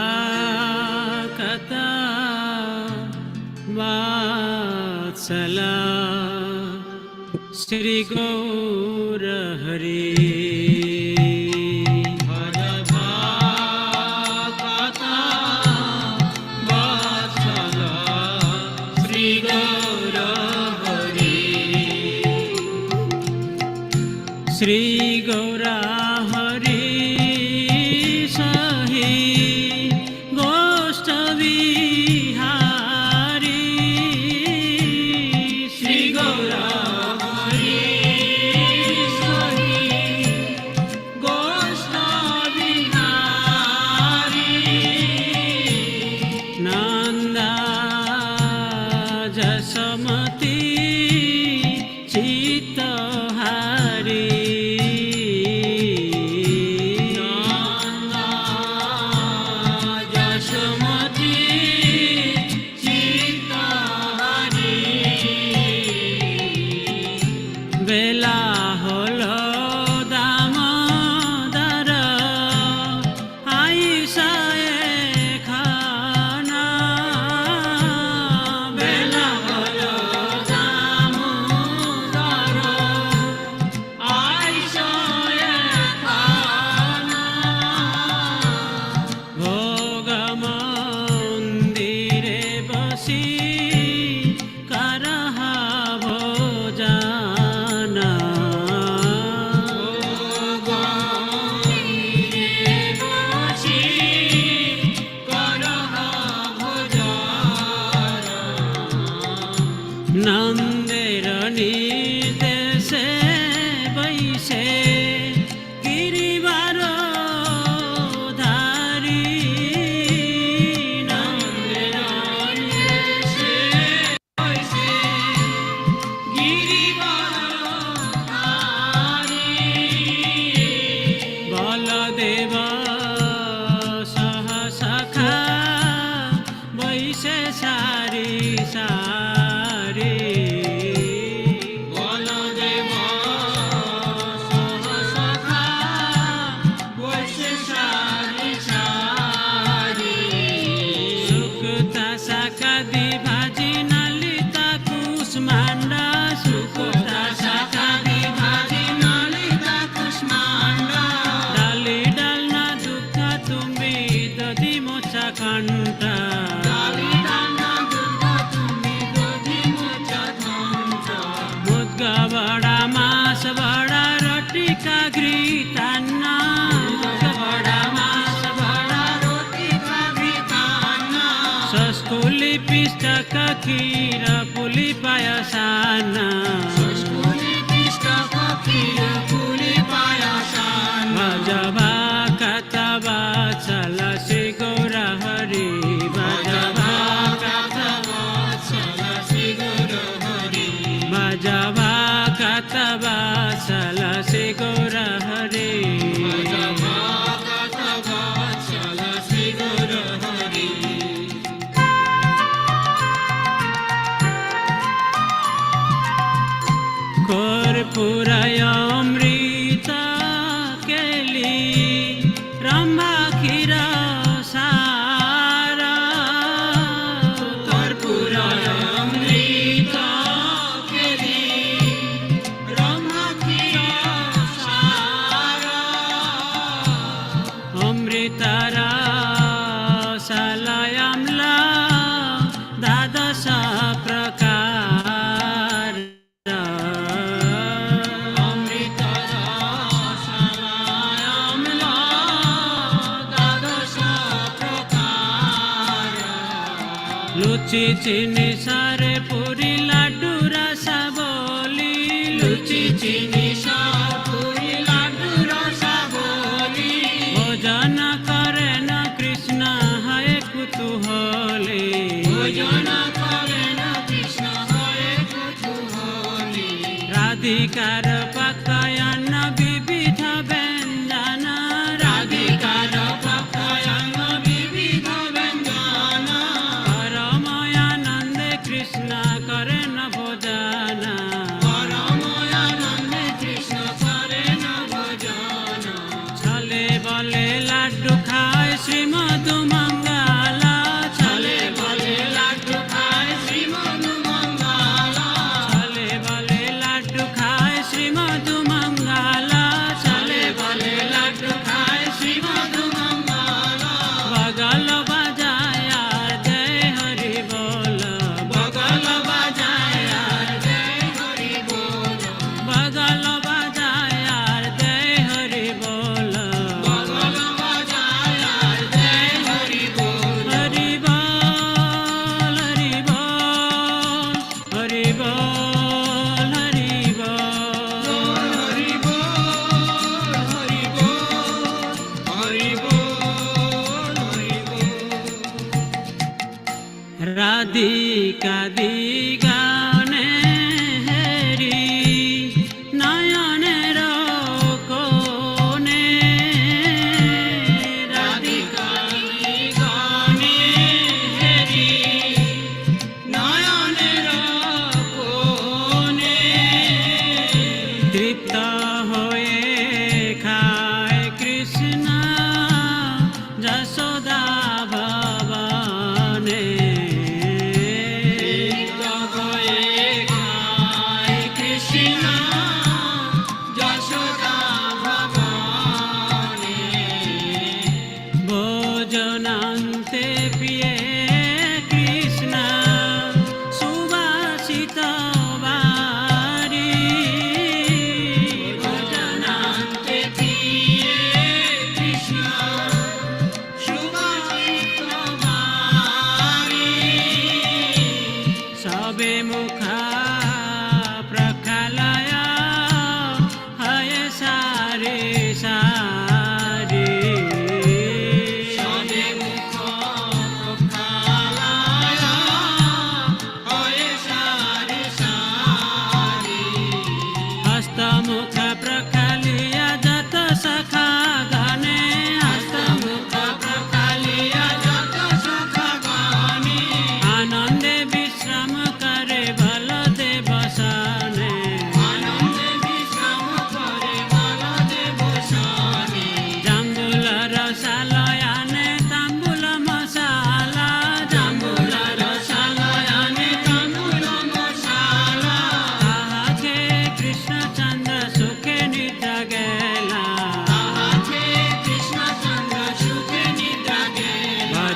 भजभाकता वात्सला Shri Gaur Hari भजभाकता वात्सला Shri Gaur Hari Shri Gaura Hari বসে সারি সারি বলদেব সহসখা বসে সারি সারি সুক্তা শাকাদি ভাজি নালিতা কুষ্মান্ডা সুক্তা শাকাদি ভাজি নালিতা কুষ্মান্ডা ডালি ডালনা দুঃখা তুমি দধি মোচা ঘণ্টা ডালি ডালনা দুঃখা তুমি দধি মোচা ঘণ্টা মুদ্গা বড়া মাছ বড়া রটি কাগরি তান্না মুদ্গা বড়া মাছ বড়া রটি কাগরি তান্না সস্কুলি পিষ্টক ক্ষীর পুলি পায়সানা সস্কুলি পিষ্টক ক্ষীর পুলি পায়সানা ভজবা কতবা চল শ্রী গৌর হরি ভজবা কতবা চল শ্রী গৌর হরি ভজবা কতবা চল শ্রী গৌর হরি ভজবা কতবা চল শ্রী গৌর হরি কর্পূরায় অমৃত কেলি রম্ভা ক্ষীর সারা কর্পূরায় অমৃত কেলি রম্ভা ক্ষীর সারা অমৃতর সালয়ামলা দ্বাদশ প্রকার অমৃতর সালয়ামলা দ্বাদশ প্রকার লুচি চিনি সারে পুরি লাড্ডু রসাবলি লুচি চিনি সার পুরি লাড্ডু রসাবলি ভোজন করেন কৃষ্ণ হয় কুতূহলী ভোজন করেন কৃষ্ণ হয় কুতূহলী রাধিকার পকায়ন বিবিধ ব্যঞ্জন রাধিকার পকায়ন বিবিধ ব্যঞ্জন পরময়ানন্দে কৃষ্ণ করেন ভোজন পরময়ানন্দে কৃষ্ণ করেন ভোজন ছলে বলে লাড্ডু খায় শ্রীমধু মঙ্গলা ছলে বলে লাড্ডু খায় শ্রীমধু মঙ্গলা ছলে বলে লাড্ডু খায় শ্রীমধু মঙ্গলা ছলে বলে লাড্ডু খায় শ্রীমধু মঙ্গলা বগল বাজায় আর জয় হরি বল বগল বাজায় আর জয় হরি বল বগল বাজায় আর জয় হরি বল বগল বাজায় আর জয় হরি বল হরি বল হরি বল হরি বল হরি বল হরি বল হরি বল হরি বল রাধিকা দিগানে হেরি নয়নের কোণে রাধিকা দিগানে হেরি নয়নের কোণে তৃপ্ত হয়ে খায় কৃষ্ণ যশোদা ভবনে তৃপ্ত হয়ে খায় কৃষ্ণ যশোদা ভবনে ভোজনান্তে প্রিয়ে কৃষ্ণ সুবাসিত বারি ভোজনান্তে প্রিয়ে কৃষ্ণ সুবাসিত বারি সবে মুখা প্রখালয় হয় সারে সারে সবে মুখ প্রখালয়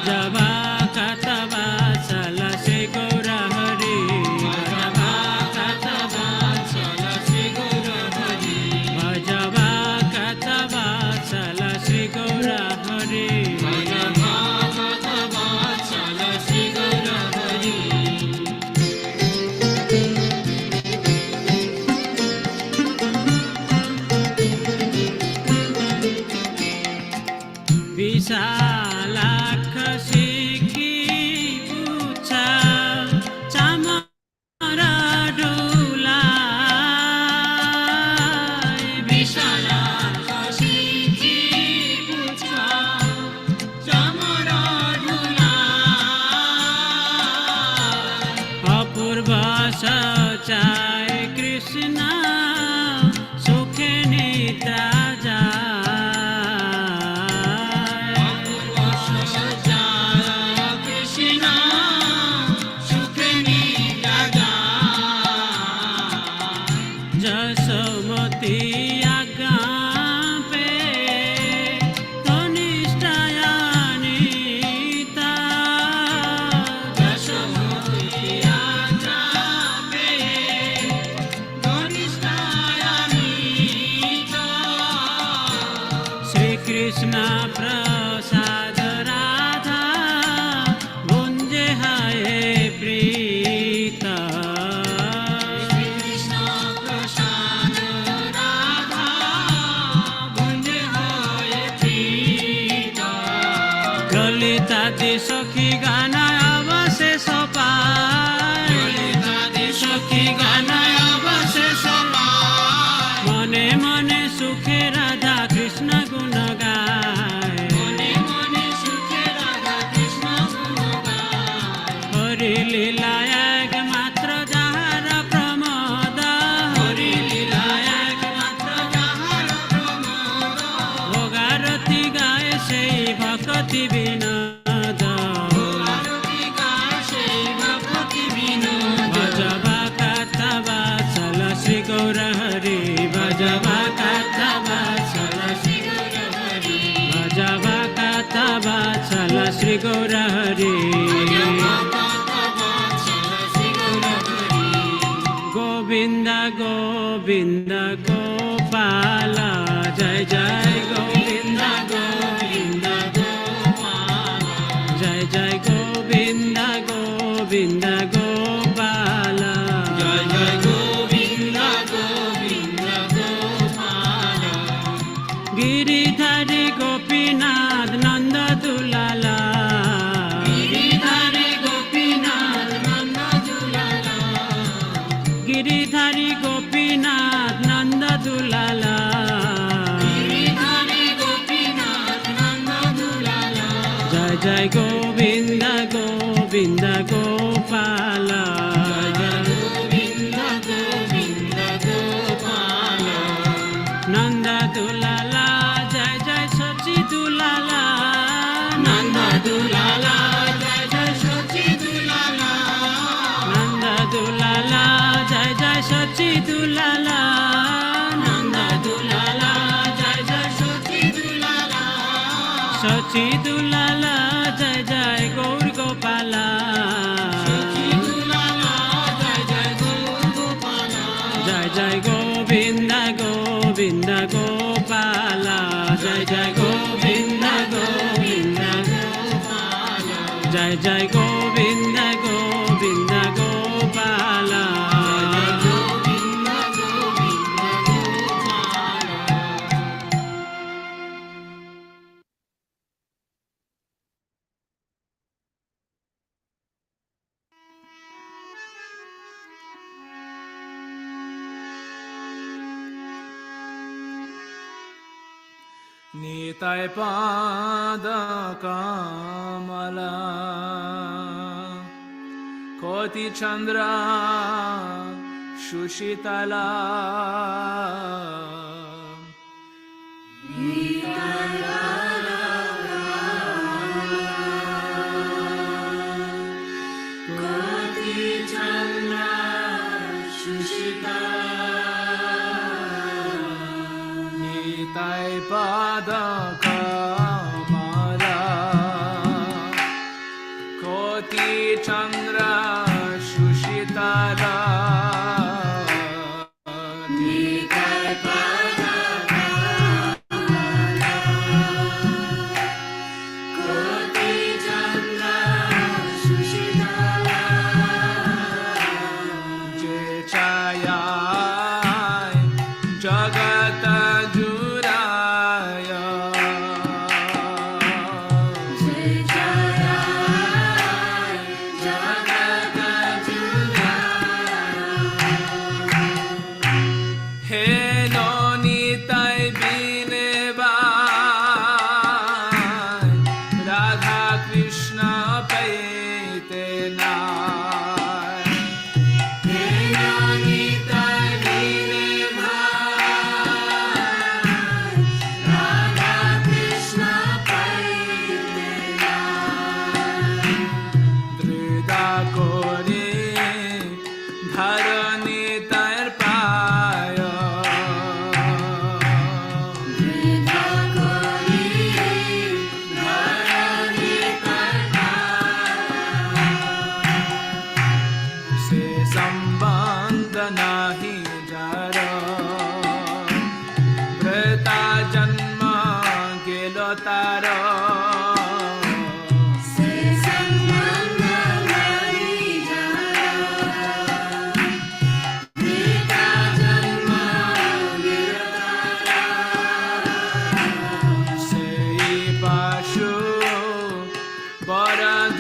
Bhajava Katava Sala Sri Gaura Hari Bhajava Katava Sala Sri Gaura Hari Bhajava Katava Sala Sri Gaura Hari Bhajava Katava Sala Sri Gaura Hari Visalakha Sikhi Pucha Chamara Dulai Visalakha Sikhi Pucha Chamara Dulai Apurva Sachai Krishna Sukhe Nitra Krishna Prasad Radha Gunje Haye Prita Krishna Prasad Radha Gunje Haye Prita Lalita Di Sakhi Gana Avase Sopai Lalita Di Sakhi Gana Avase Sopai Mone Mone Sukhe Radha Krishna Guna लीला एक मात्र जहार प्रमोद हरि लीला एक मात्र जहार प्रमोद भोगारती गाय से भक्ति विनोद भोगारती गाय से भक्ति विनोद भजवा कथवा सल श्री गौर हरि भजवा कथवा सल श्री गौर हरि भजवा कथवा सल Shri Gaur Hari Govinda Govinda Gopala Jai Jai Govinda Govinda Gopala Jai Jai Govinda Govinda Gopala Jai Jai Govinda Govinda Gopala Giridhari Gopinath Nanda Dulala Giridhari Gopinath Nanda Dulala Giridhari Gopinath Nanda Dulala Jai Jai Govinda Govinda Gopala Jai Jai Govinda Govinda Gopala Nanda Dulala Jai Jai Sachi Dulala Nanda Dulala Jai Jai Sachi Dulala Nanda Dulala Jai Jai Sachi Dulala Nanda Dulala Jai Jai Sachi Dulala Sachi Dulala Jai Jai Gaur Gopala Sachi Dulala Jai Jai Gaur Gopala Jai Jai Govinda Govinda Gopala Jai Jai Govinda Govinda Gopala Jai Jai Govinda Govinda Gopala Nitai Pada Kamala Koti Chandra Shushitala Nitai Pada Kamala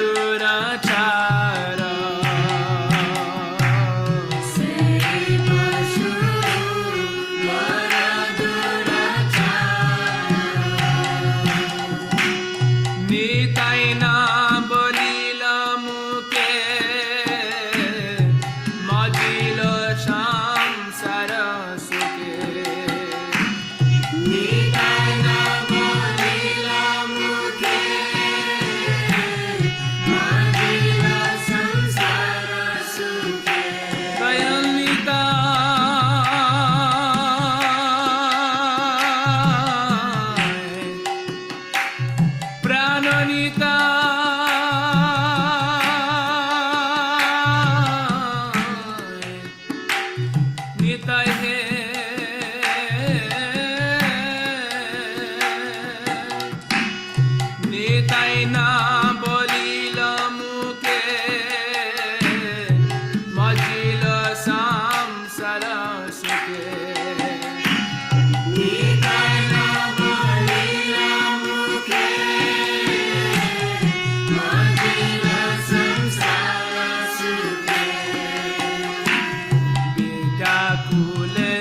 Durachara. Seva Shubhara Durachara. Nitai na bolila muke, majilo samsara suke. Nitai na bolila mukhe, majila samsara sukhe. Dayanita Prananita Nitai he Nitai na bolila muke majila samsara suke. Nitai na bolila mukhe, majila samsara sukhe. Bijakule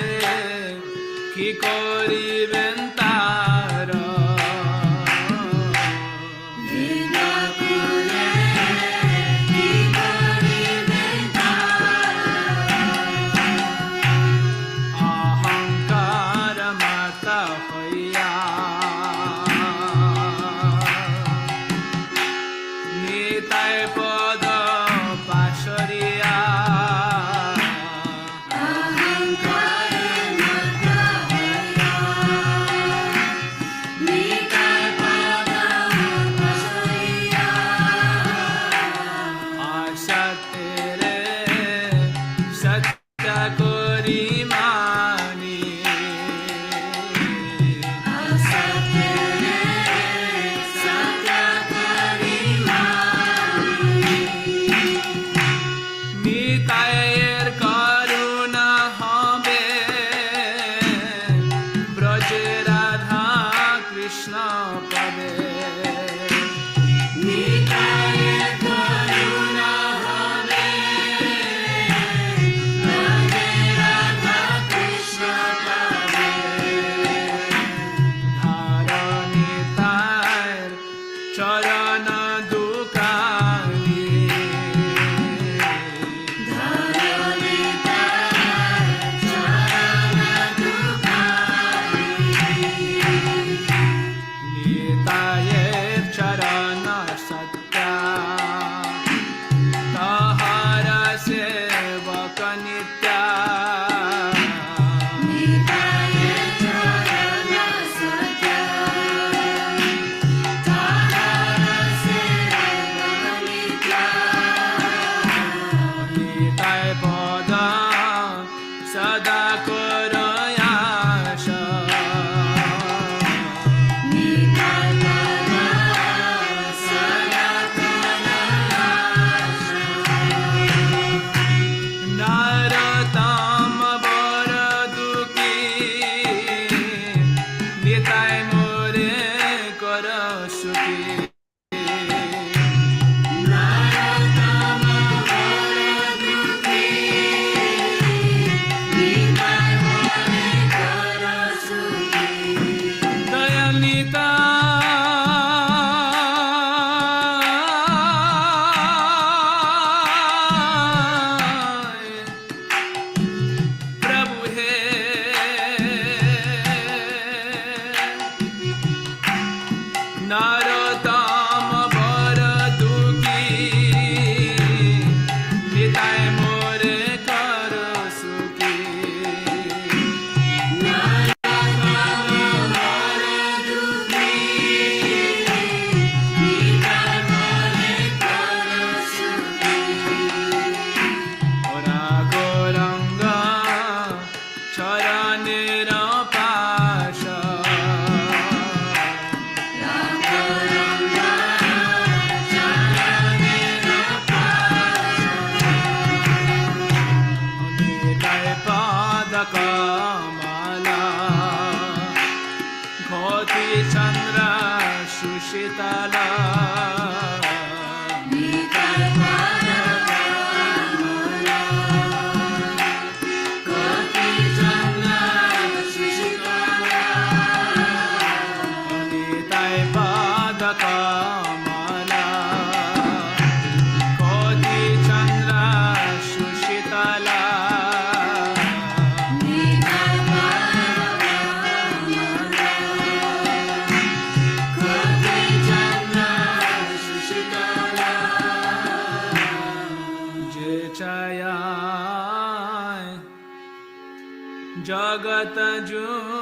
ki koriben tara. Vidakule ki kariben tara. Ahankara mata hoya. Nitai pada pasariya. Ahankara mata hoya, nitai pada pasariya. Asatere satya kori mani. Asatere satya karimani. নিতায়ের করুণা হবে ব্রজে রাধা কৃষ্ণ পাবে। Nitai karuna habe, Radhe Radha Krishna pabe. ধারণিতায়ের চরণ দুকানি। নিতায়ের চরণ সত্যা তাহার সেবক নিত্যা। নিতায় পদ সদা করয়াস। Nitai pada sada Jagat Juna